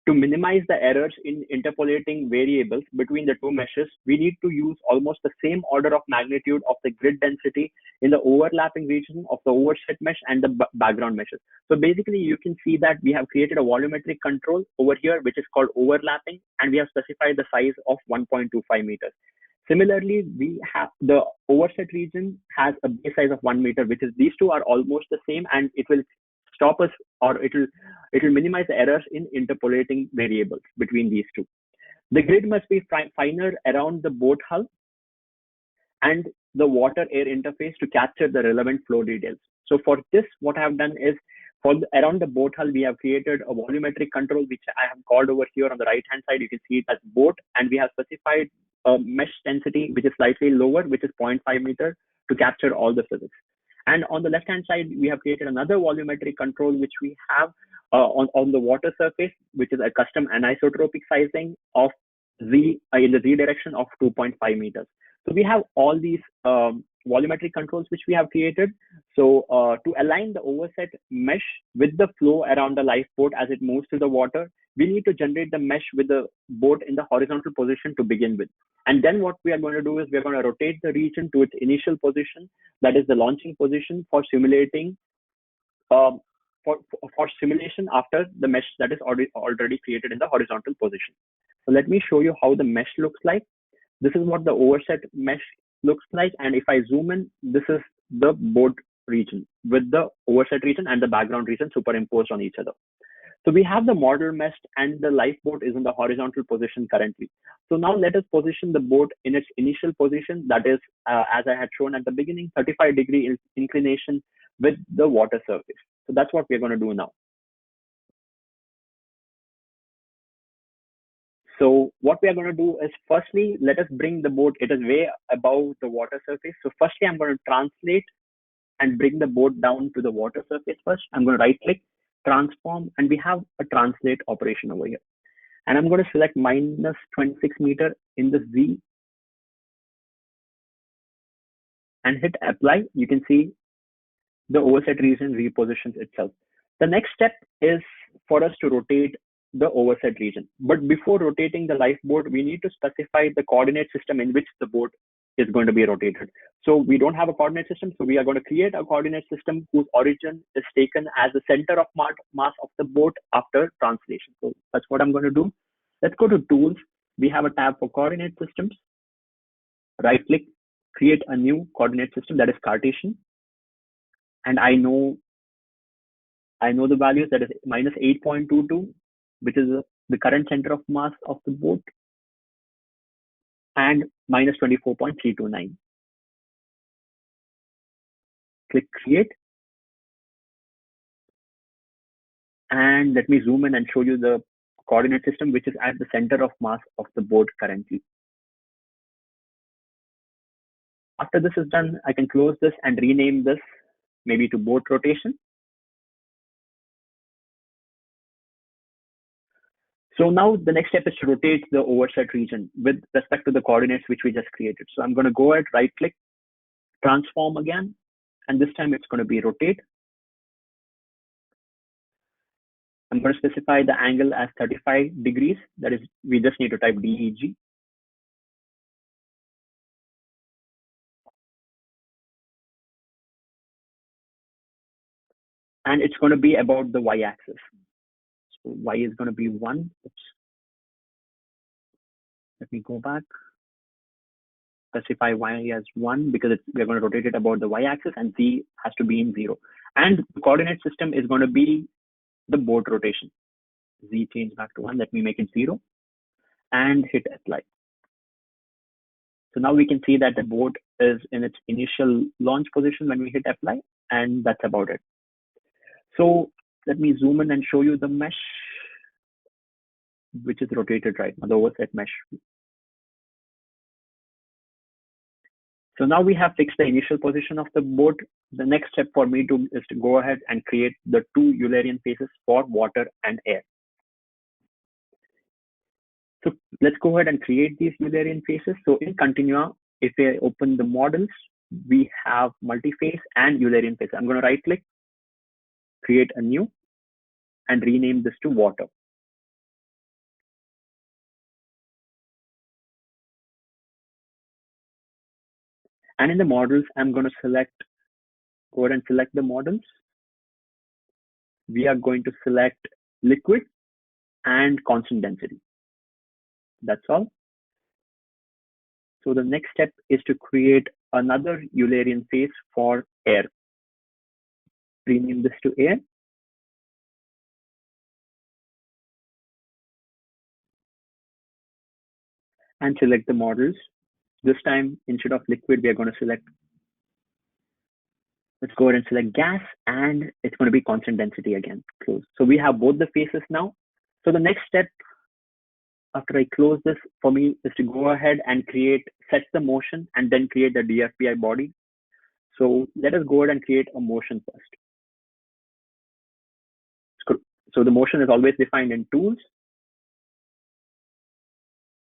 B: To minimize the errors in interpolating variables between the two meshes, we need to use almost the same order of magnitude of the grid density in the overlapping region of the overset mesh and the background meshes. So basically, you can see that we have created a volumetric control over here, which is called overlapping, and we have specified the size of 1.25 meters. Similarly, we have the overset region has a base size of 1 meter, which is these two are almost the same, and it will stop us, or it will minimize the errors in interpolating variables between these two. The grid must be finer around the boat hull and the water-air interface to capture the relevant flow details. So for this, what I have done is around the boat hull, we have created a volumetric control, which I have called over here on the right-hand side. You can see it as boat, and we have specified a mesh density, which is slightly lower, which is 0.5 meter to capture all the physics. And on the left-hand side, we have created another volumetric control, which we have on the water surface, which is a custom anisotropic sizing of Z in the Z direction of 2.5 meters. So we have all these volumetric controls which we have created. So to align the overset mesh with the flow around the lifeboat as it moves through the water, we need to generate the mesh with the boat in the horizontal position to begin with. And then what we are going to do is we are going to rotate the region to its initial position, that is the launching position for simulating for simulation after the mesh that is already created in the horizontal position. So let me show you how the mesh looks like. This is what the overset mesh looks like. And if I zoom in, this is the boat region with the overset region and the background region superimposed on each other. So we have the model mesh, and the lifeboat is in the horizontal position currently. So now let us position the boat in its initial position, that is, as I had shown at the beginning, 35-degree inclination with the water surface. So that's what we're going to do now. So what we are going to do is, firstly, let us bring the boat. It is way above the water surface. So firstly, I'm going to translate and bring the boat down to the water surface first. I'm going to right click, transform, and we have a translate operation over here. And I'm going to select minus 26 meter in the Z and hit apply. You can see the overset region repositions itself. The next step is for us to rotate the overset region. But before rotating the lifeboat, we need to specify the coordinate system in which the boat is going to be rotated. So we don't have a coordinate system. So we are going to create a coordinate system whose origin is taken as the center of mass of the boat after translation. So that's what I'm going to do. Let's go to tools. We have a tab for coordinate systems. Right click, create a new coordinate system, that is Cartesian. And I know I know the values, that is minus 8.22, which is the current center of mass of the boat, and minus 24.329. Click create. And let me zoom in and show you the coordinate system, which is at the center of mass of the boat currently. After this is done, I can close this and rename this maybe to boat rotation. So now the next step is to rotate the overset region with respect to the coordinates which we just created. So I'm going to go ahead, right click, transform again, and this time it's going to be rotate. I'm going to specify the angle as 35 degrees. That is, we just need to type DEG. And it's going to be about the y-axis. So y is going to be 1. Oops. Let me go back. Specify y as 1 because we're going to rotate it about the y-axis, and z has to be in 0. And the coordinate system is going to be the boat rotation. Z change back to 1. Let me make it 0 and hit apply. So now we can see that the boat is in its initial launch position when we hit apply, and that's about it. So let me zoom in and show you the mesh, which is rotated right now, the overset mesh. So now we have fixed the initial position of the boat. The next step for me is to go ahead and create the 2 Eulerian faces for water and air. So let's go ahead and create these Eulerian faces. So in Continua, if I open the models, we have multi-phase and Eulerian faces. I'm going to right click, create a new, and rename this to water. And in the models, I'm going to go ahead and select the models. We are going to select liquid and constant density. That's all. So the next step is to create another Eulerian phase for air. Rename this to air. And select the models. This time, instead of liquid, we are going to select, let's go ahead and select gas, and it's going to be constant density again, close. So we have both the phases now. So the next step after I close this for me is to go ahead and set the motion and then create the DFBI body. So let us go ahead and create a motion first. So the motion is always defined in tools.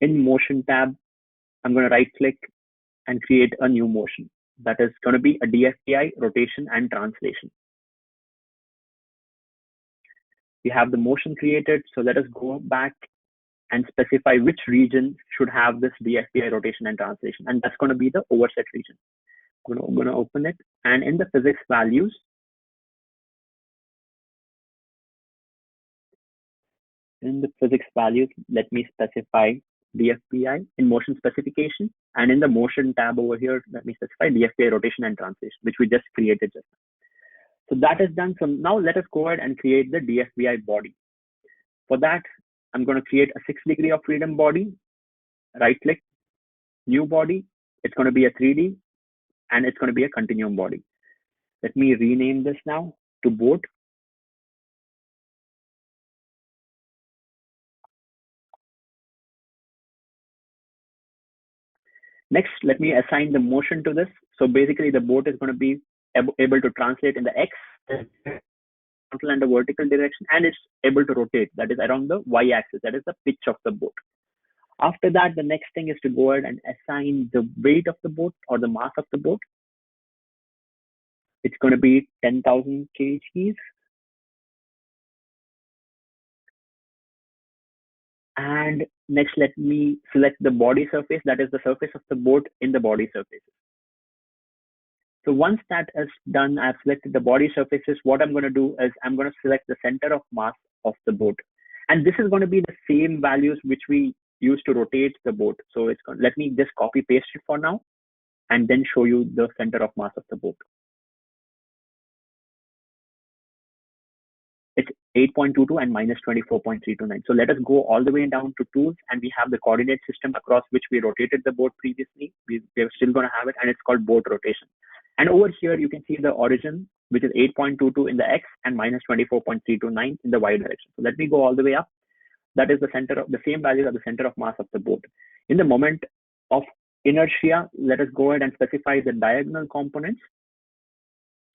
B: In motion tab, I'm going to right click and create a new motion. That is going to be a DFBI rotation and translation. We have the motion created. So let us go back and specify which region should have this DFBI rotation and translation. And that's going to be the overset region. I'm going to open it. And in the physics values, let me specify DFBI in motion specification. And in the motion tab over here, let me specify DFBI rotation and translation, which we just created just now. So that is done. So now let us go ahead and create the DFBI body. For that, I'm going to create a 6 degree of freedom body. Right click, new body. It's going to be a 3D, and it's going to be a continuum body. Let me rename this now to boat. Next, let me assign the motion to this. So basically, the boat is going to be able to translate in the X and the vertical direction, and it's able to rotate. That is around the Y-axis. That is the pitch of the boat. After that, the next thing is to go ahead and assign the weight of the boat or the mass of the boat. It's going to be 10,000 kgs. And next, let me select the body surface. That is the surface of the boat in the body surfaces. So once that is done, I've selected the body surfaces. What I'm going to do is I'm going to select the center of mass of the boat. And this is going to be the same values which we use to rotate the boat. So let me just copy paste it for now and then show you the center of mass of the boat. 8.22 and minus 24.329. So let us go all the way down to tools, and we have the coordinate system across which we rotated the boat previously. We're still going to have it, and it's called boat rotation. And over here, you can see the origin, which is 8.22 in the X and minus 24.329 in the Y direction. So let me go all the way up. That is the center of the same values at the center of mass of the boat. In the moment of inertia, let us go ahead and specify the diagonal components,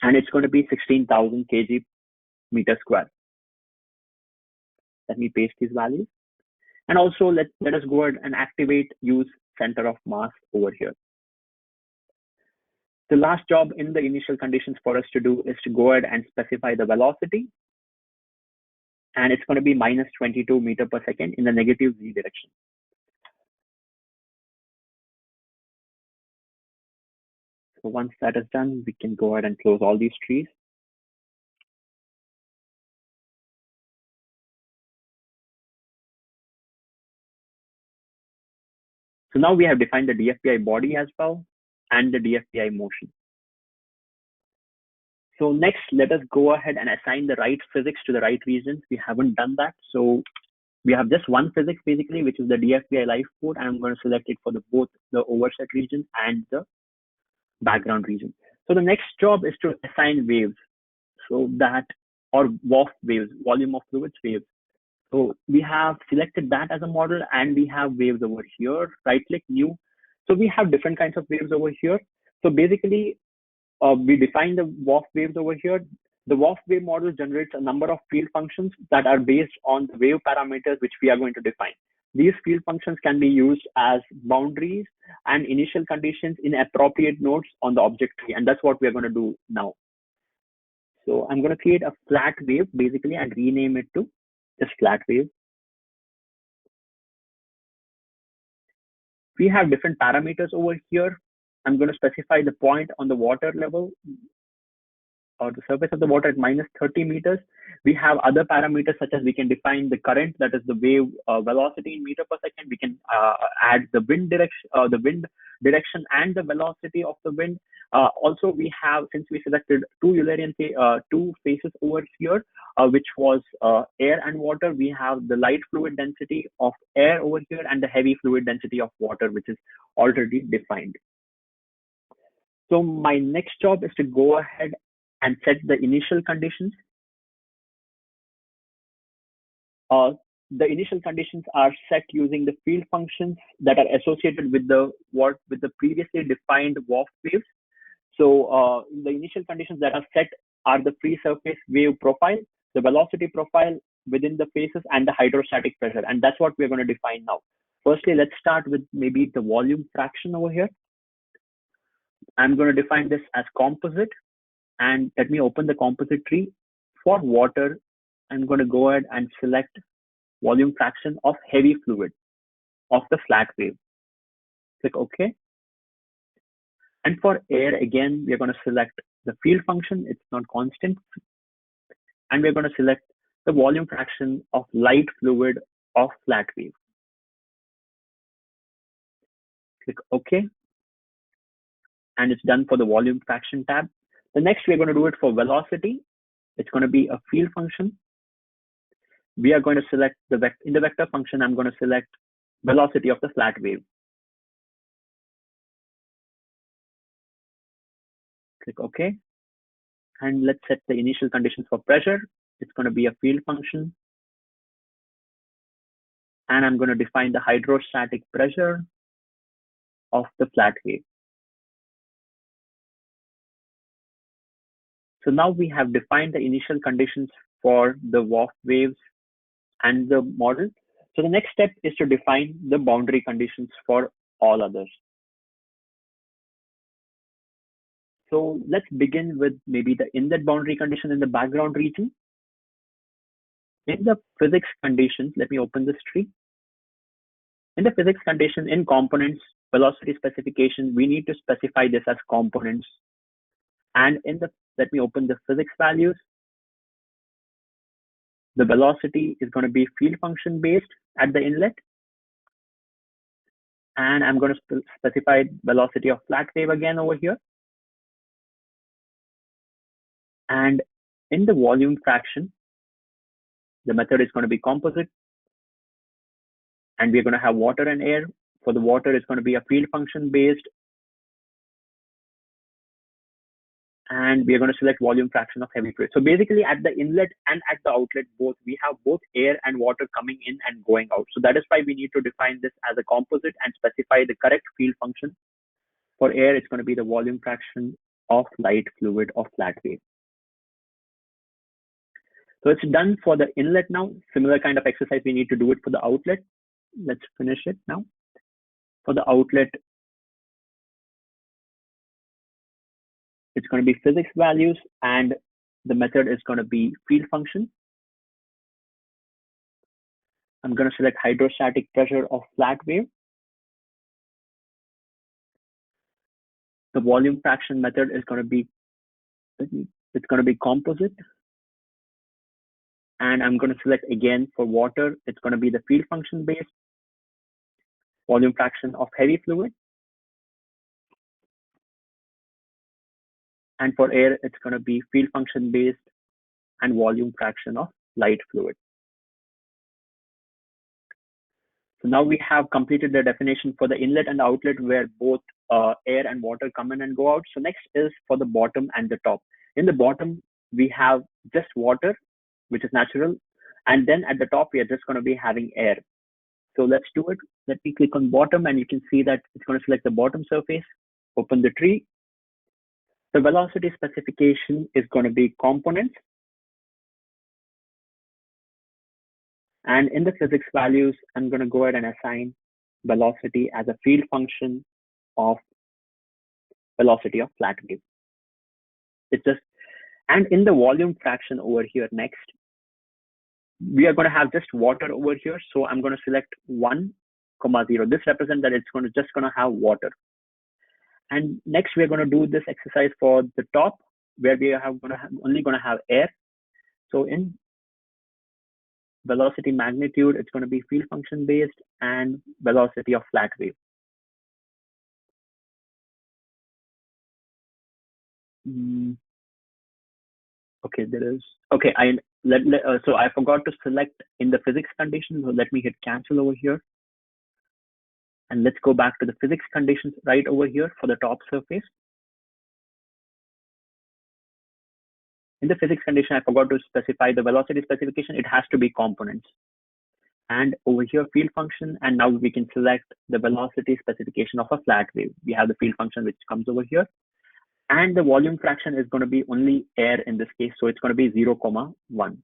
B: and it's going to be 16,000 kg meter square. Let me paste these values. And also let us go ahead and use center of mass over here. The last job in the initial conditions for us to do is to go ahead and specify the velocity. And it's going to be minus 22 meter per second in the negative Z direction. So once that is done, we can go ahead and close all these trees. So now we have defined the DFBI body as well and the DFBI motion. So next, let us go ahead and assign the right physics to the right regions. We haven't done that. So we have just one physics basically, which is the DFBI lifeboat, and I'm going to select it for both the overset region and the background region. So the next job is to assign waves. So that, or WAF waves, volume of fluids waves. So we have selected that as a model, and we have waves over here. Right click, new. So we have different kinds of waves over here. So basically, we define the WAF waves over here. The WAF wave model generates a number of field functions that are based on the wave parameters which we are going to define. These field functions can be used as boundaries and initial conditions in appropriate nodes on the object tree, and that's what we are going to do now. So I'm going to create a flat wave basically and rename it to just flat wave. We have different parameters over here. I'm going to specify the point on the water level or the surface of the water at minus 30 meters. We have other parameters such as we can define the current, that is the wave velocity in meter per second. We can add the wind direction, and the velocity of the wind. Also, we have, since we selected two phases over here, which was air and water, we have the light fluid density of air over here and the heavy fluid density of water, which is already defined. So my next job is to go ahead and set the initial conditions. The initial conditions are set using the field functions that are associated with the previously defined WAF waves. So the initial conditions that are set are the free surface wave profile, the velocity profile within the phases, and the hydrostatic pressure. And that's what we're going to define now. Firstly, let's start with maybe the volume fraction over here. I'm going to define this as composite. And let me open the composite tree. For water, I'm going to go ahead and select volume fraction of heavy fluid of the flat wave. Click OK. And for air, again, we're going to select the field function. It's not constant. And we're going to select the volume fraction of light fluid of flat wave. Click OK. And it's done for the volume fraction tab. The next, we're going to do it for velocity. It's going to be a field function. We are going to select in the vector function, I'm going to select velocity of the flat wave. Click OK. And let's set the initial conditions for pressure. It's going to be a field function. And I'm going to define the hydrostatic pressure of the flat wave. So now we have defined the initial conditions for the WAF waves and the model. So the next step is to define the boundary conditions for all others. So let's begin with maybe the inlet boundary condition in the background region. In the physics conditions, let me open this tree. In the physics condition, in components, velocity specification, we need to specify this as components. And let me open the physics values. The velocity is going to be field function based at the inlet. And I'm going to specify velocity of flat wave again over here. And in the volume fraction, The method is going to be composite, and we're going to have water and air. For the water, it's going to be a field function based, and we're going to select volume fraction of heavy fluid. So basically at the inlet and at the outlet, both, we have both air and water coming in and going out. So that is why we need to define this as a composite and specify the correct field function. For air, it's going to be the volume fraction of light fluid or flat wave. So it's done for the inlet now. Similar kind of exercise, we need to do it for the outlet. Let's finish it now. For the outlet, it's going to be physics values, and the method is going to be field function. I'm going to select hydrostatic pressure of flat wave. The volume fraction method is going to be, it's going to be composite. And I'm going to select again for water, it's going to be the field function based volume fraction of heavy fluid. And for air, it's going to be field function based and volume fraction of light fluid. So now we have completed the definition for the inlet and outlet where both air and water come in and go out. So next is for the bottom and the top. In the bottom, we have just water, which is natural. And then at the top, we are just going to be having air. So let's do it. Let me click on bottom, and you can see that it's going to select the bottom surface, open the tree. The velocity specification is going to be components. And in the physics values, I'm going to go ahead and assign velocity as a field function of velocity of flat wave. It's just, and in the volume fraction over here next, we are going to have just water over here. So I'm going to select 1, 0. This represents that it's just going to have water. And next, we're going to do this exercise for the top, where we are only going to have air. So in velocity magnitude, it's going to be field function based and velocity of flat wave. Okay, there is, okay, so I forgot to select in the physics condition. So let me hit cancel over here. And let's go back to the physics conditions right over here for the top surface. In the physics condition, I forgot to specify the velocity specification. It has to be components. And over here, field function. And now we can select the velocity specification of a flat wave. We have the field function, which comes over here. And the volume fraction is going to be only air in this case. So it's going to be 0, 1.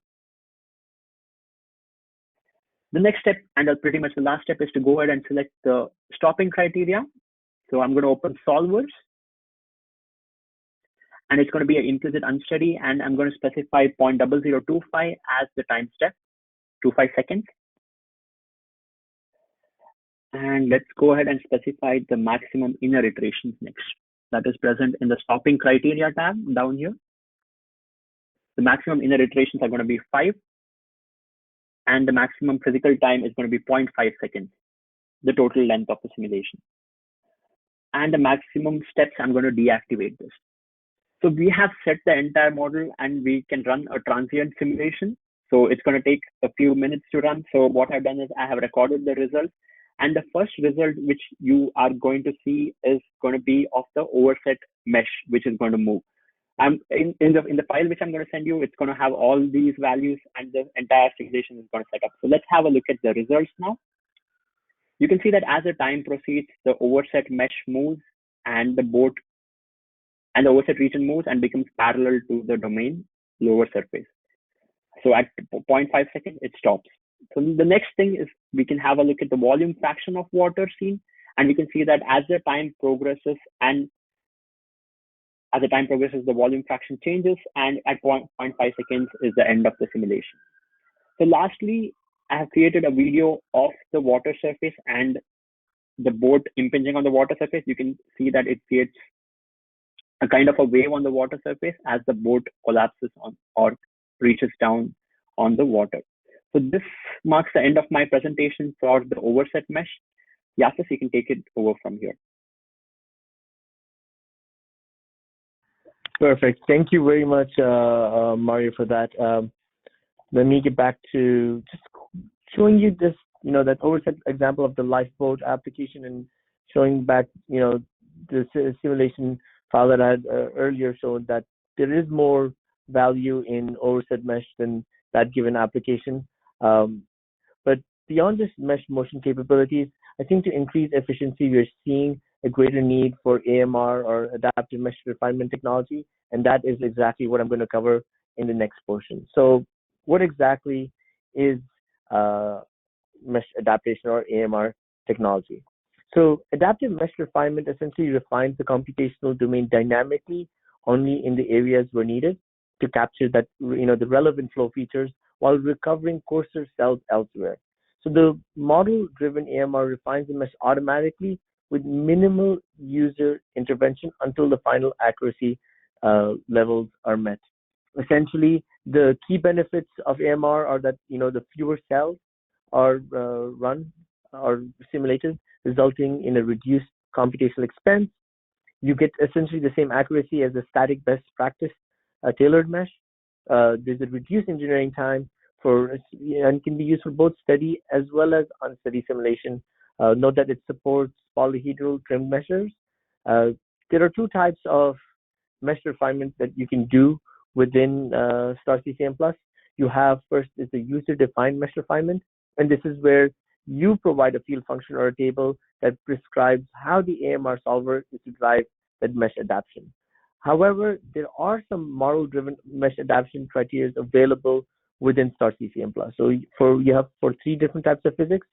B: The next step, and pretty much the last step, is to go ahead and select the stopping criteria. So I'm going to open solvers. And it's going to be an implicit unsteady. And I'm going to specify 0.0025 as the time step, 25 seconds. And let's go ahead and specify the maximum inner iterations next. That is present in the stopping criteria tab down here. The maximum inner iterations are going to be 5. And the maximum physical time is going to be 0.5 seconds, the total length of the simulation. And the maximum steps, I'm going to deactivate this. So we have set the entire model, and we can run a transient simulation. So it's going to take a few minutes to run. So what I've done is I have recorded the results. And the first result which you are going to see is going to be of the overset mesh, which is going to move. In the file which I'm going to send you, it's going to have all these values, and the entire simulation is going to set up. So let's have a look at the results now. You can see that as the time proceeds, the overset mesh moves, and the boat and the overset region moves and becomes parallel to the domain lower surface. So at 0.5 seconds, it stops. So the next thing is we can have a look at the volume fraction of water seen, and we can see that as the time progresses, the volume fraction changes, and at 0.5 seconds is the end of the simulation. So lastly, I have created a video of the water surface and the boat impinging on the water surface. You can see that it creates a kind of a wave on the water surface as the boat collapses on or reaches down on the water. So this marks the end of my presentation for the overset mesh. Yafis, you can take it over from here.
A: Perfect. Thank you very much, Mario, for that. let me get back to just showing you this, that Overset example of the lifeboat application, and showing back, the simulation file that I had earlier showed that there is more value in Overset mesh than that given application. But beyond just mesh motion capabilities, I think to increase efficiency, we're seeing a greater need for AMR or adaptive mesh refinement technology, and that is exactly what I'm going to cover in the next portion. So, what exactly is mesh adaptation or AMR technology? So, adaptive mesh refinement essentially refines the computational domain dynamically only in the areas where needed to capture that, the relevant flow features while recovering coarser cells elsewhere. So the model-driven AMR refines the mesh automatically with minimal user intervention until the final accuracy levels are met. Essentially, the key benefits of AMR are that the fewer cells are run or simulated, resulting in a reduced computational expense. You get essentially the same accuracy as a static best practice tailored mesh. There's a reduced engineering time and can be used for both steady as well as unsteady simulation. Note that it supports polyhedral trim measures. There are two types of mesh refinement that you can do within STAR-CCM Plus. You have first is the user-defined mesh refinement, and this is where you provide a field function or a table that prescribes how the AMR solver is to drive that mesh adaptation. However, there are some model-driven mesh adaptation criteria available within STAR-CCM Plus. So you have for three different types of physics.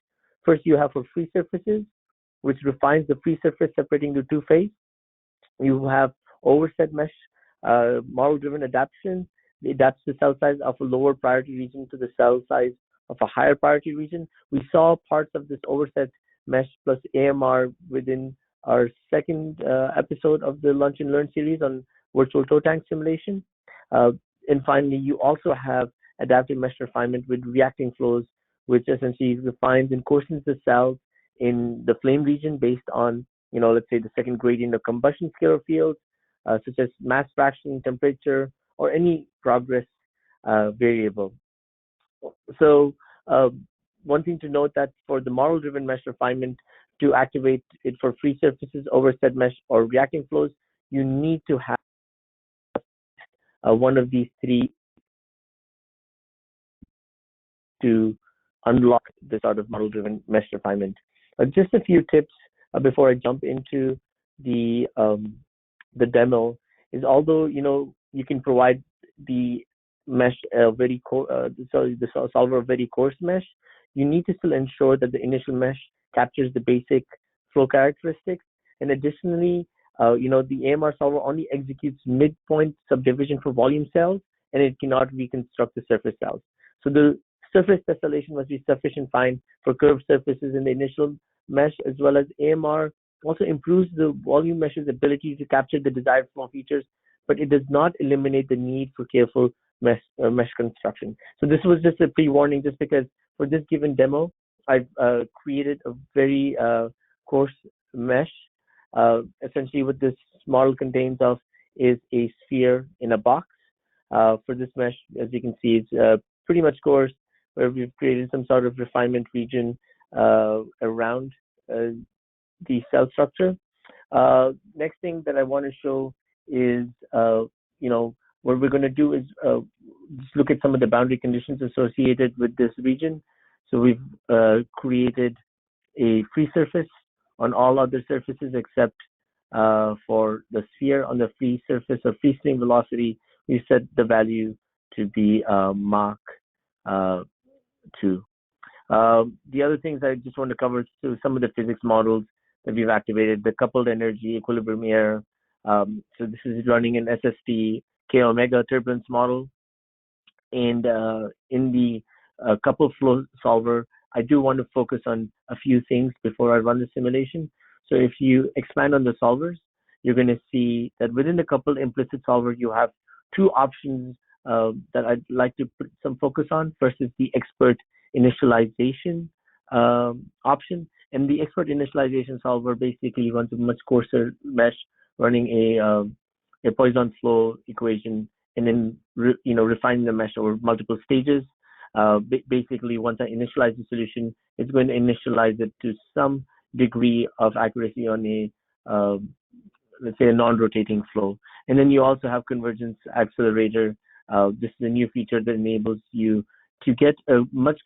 A: First, you have for free surfaces, which refines the free surface separating the two phase. You have overset mesh model-driven adaptation. It adapts the cell size of a lower priority region to the cell size of a higher priority region. We saw parts of this overset mesh plus AMR within our second episode of the Lunch and Learn series on virtual toe tank simulation. And finally, you also have adaptive mesh refinement with reacting flows, which essentially refines and coarsens the cells in the flame region based on, let's say the second gradient of combustion scalar fields, such as mass fraction, temperature, or any progress variable. So one thing to note that for the model-driven mesh refinement, to activate it for free surfaces, overset mesh, or reacting flows, you need to have one of these three to unlock this sort of model-driven mesh refinement. Just a few tips before I jump into the demo is, although you can provide the mesh the solver very coarse mesh, you need to still ensure that the initial mesh captures the basic flow characteristics. And additionally, the AMR solver only executes midpoint subdivision for volume cells, and it cannot reconstruct the surface cells. So the surface tessellation must be sufficient fine for curved surfaces in the initial mesh, as well as AMR also improves the volume mesh's ability to capture the desired flow features, but it does not eliminate the need for careful mesh construction. So this was just a pre-warning, just because for this given demo, I've created a very coarse mesh. Essentially, what this model contains of is a sphere in a box. For this mesh, as you can see, it's pretty much coarse, where we've created some sort of refinement region around the cell structure. Next thing that I want to show is, what we're going to do is just look at some of the boundary conditions associated with this region. So we've created a free surface on all other surfaces except for the sphere. On the free surface or free stream velocity, we set the value to be Mach 2. The other things I just want to cover is some of the physics models that we've activated, the coupled energy equilibrium error. So this is running an SST K omega turbulence model. And in the coupled flow solver, I do want to focus on a few things before I run the simulation. So if you expand on the solvers, you're going to see that within the coupled implicit solver, you have two options that I'd like to put some focus on. First is the expert initialization option. And the expert initialization solver basically runs a much coarser mesh running a Poisson flow equation, and then refining the mesh over multiple stages. basically, once I initialize the solution, it's going to initialize it to some degree of accuracy on a, let's say, a non-rotating flow. And then you also have convergence accelerator. This is a new feature that enables you to get a much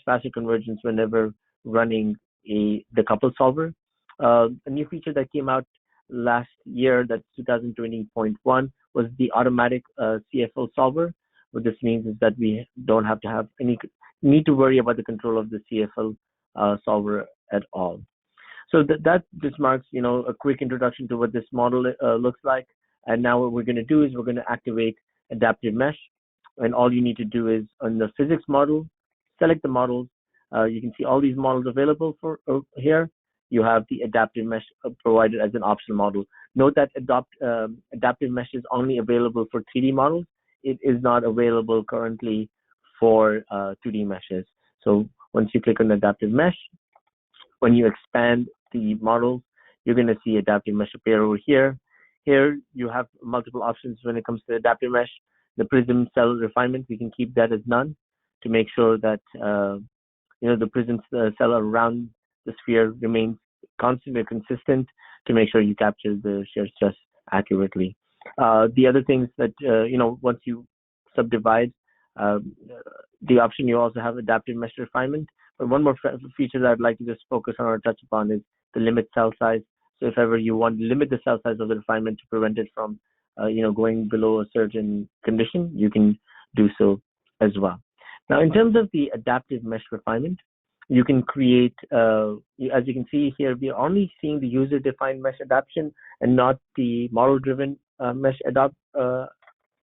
A: faster convergence whenever running the couple solver. A new feature that came out last year, that's 2020.1, was the automatic CFO solver. What this means is that we don't have to have any need to worry about the control of the CFL solver at all. So that just marks, a quick introduction to what this model looks like. And now what we're going to do is we're going to activate adaptive mesh. And all you need to do is on the physics model, select the models. You can see all these models available for here. You have the adaptive mesh provided as an optional model. Note that adaptive mesh is only available for 3D models. It is not available currently for 2D meshes. So once you click on adaptive mesh, when you expand the models, you're going to see adaptive mesh appear over here. Here you have multiple options when it comes to adaptive mesh. The prism cell refinement, we can keep that as none to make sure that the prism cell around the sphere remains constant and consistent to make sure you capture the shear stress accurately. The other things that once you subdivide the option, you also have adaptive mesh refinement. But one more feature that I'd like to just focus on or touch upon is the limit cell size. So if ever you want to limit the cell size of the refinement to prevent it from, going below a certain condition, you can do so as well. Now, in terms of the adaptive mesh refinement, you can create, as you can see here, we are only seeing the user-defined mesh adaptation and not the model-driven mesh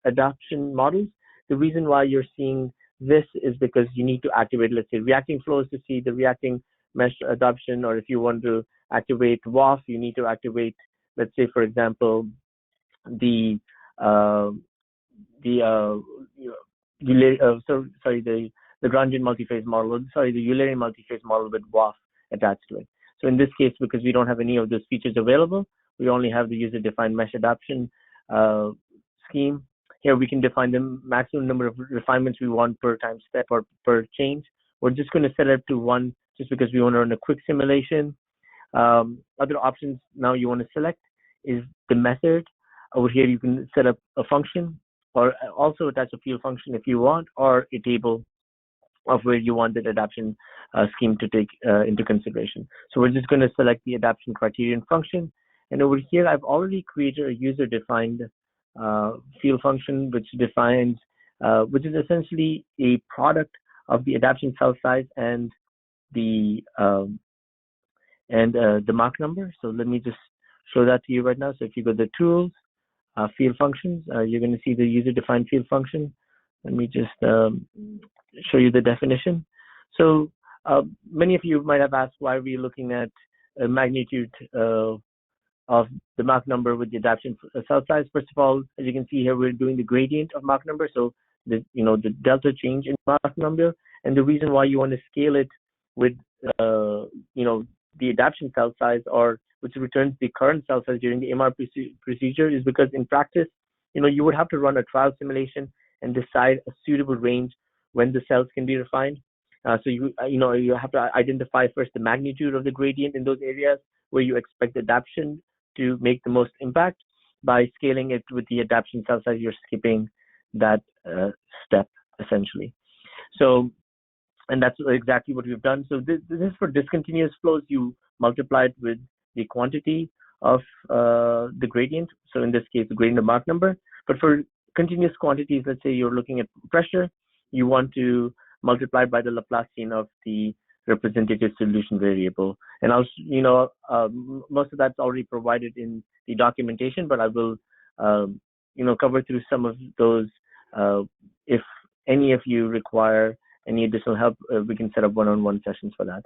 A: adaptation models. The reason why you're seeing this is because you need to activate, let's say, reacting flows to see the reacting mesh adoption, or if you want to activate WAF, you need to activate, let's say, for example, the Transient multi-phase model, the Eulerian multi-phase model with WAF attached to it. So in this case, because we don't have any of those features available, we only have the user-defined mesh adaptation scheme. Here we can define the maximum number of refinements we want per time step or per change. We're just going to set it to 1 just because we want to run a quick simulation. Other options now you want to select is the method. Over here you can set up a function or also attach a field function if you want, or a table of where you want that adaptation scheme to take into consideration. So we're just going to select the adaptation criterion function. And over here, I've already created a user-defined field function, which defines, which is essentially a product of the adaptation cell size and the Mach number. So let me just show that to you right now. So if you go to tools, field functions, you're going to see the user-defined field function. Let me just show you the definition. So many of you might have asked why we're looking at a magnitude of the Mach number with the adaptation cell size. First of all, as you can see here, we're doing the gradient of Mach number. So the delta change in Mach number, and the reason why you want to scale it with the adaptation cell size, or which returns the current cell size during the MR procedure, is because in practice, you would have to run a trial simulation and decide a suitable range when the cells can be refined. So you have to identify first the magnitude of the gradient in those areas where you expect adaptation to make the most impact. By scaling it with the adaptation cell size, you're skipping that step essentially. So, and that's exactly what we've done. So this is for discontinuous flows. You multiply it with the quantity of the gradient. So in this case, the gradient of Mach number. But for continuous quantities, let's say you're looking at pressure, you want to multiply by the Laplacian of the representative solution variable. And also, most of that's already provided in the documentation, but I will, cover through some of those. If any of you require any additional help, we can set up one-on-one sessions for that.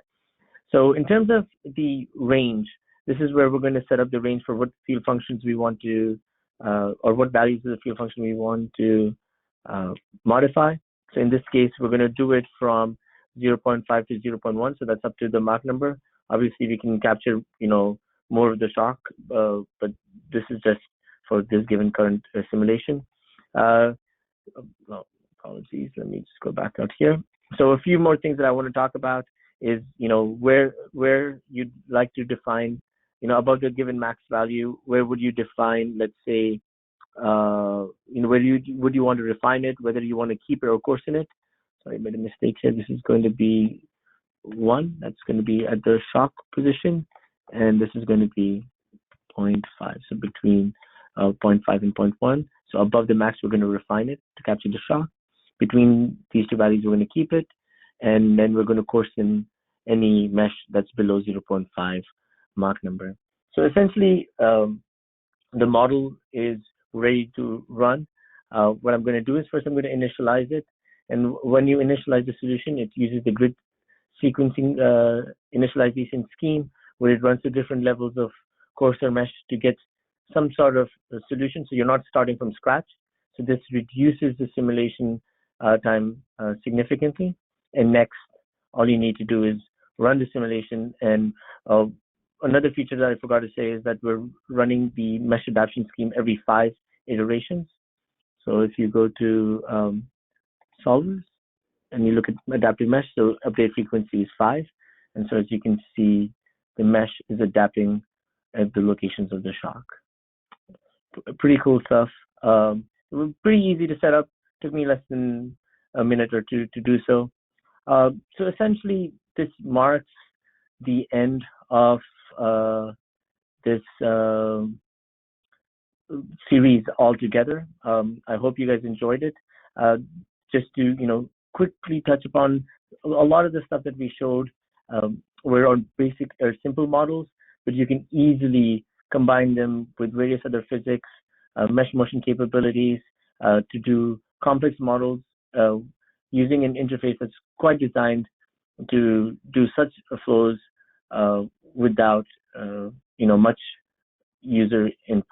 A: So in terms of the range, this is where we're going to set up the range for what field functions we want to, or what values of the field function we want to modify. So in this case, we're going to do it from 0.5 to 0.1. So that's up to the Mach number. Obviously, we can capture, more of the shock, but this is just for this given current simulation. Apologies, let me just go back out here. So a few more things that I want to talk about is, where you'd like to define, above the given max value, where would you define, let's say, where would you want to refine it, whether you want to keep it or coarsen it. Sorry, I made a mistake here. This is going to be 1. That's going to be at the shock position, and this is going to be 0.5. So between 0.5 and 0.1. So above the max, we're going to refine it to capture the shock. Between these two values, we're going to keep it, and then we're going to coarsen any mesh that's below 0.5 Mach number. So essentially, the model is ready to run. What I'm going to do is first I'm going to initialize it, and when you initialize the solution, it uses the grid sequencing initialization scheme where it runs the different levels of coarser mesh to get some sort of solution. So you're not starting from scratch. So this reduces the simulation time significantly. And next, all you need to do is run the simulation. And another feature that I forgot to say is that we're running the mesh adaptation scheme every 5 iterations. So if you go to solvers and you look at adaptive mesh, so update frequency is 5. And so as you can see, the mesh is adapting at the locations of the shock. Pretty cool stuff. It was pretty easy to set up. Took me less than a minute or two to do so. So essentially, this marks the end of this series altogether. I hope you guys enjoyed it. Just to quickly touch upon a lot of the stuff that we showed were on basic or simple models, but you can easily combine them with various other physics, mesh motion capabilities to do complex models using an interface that's quite designed to do such flows without much user input.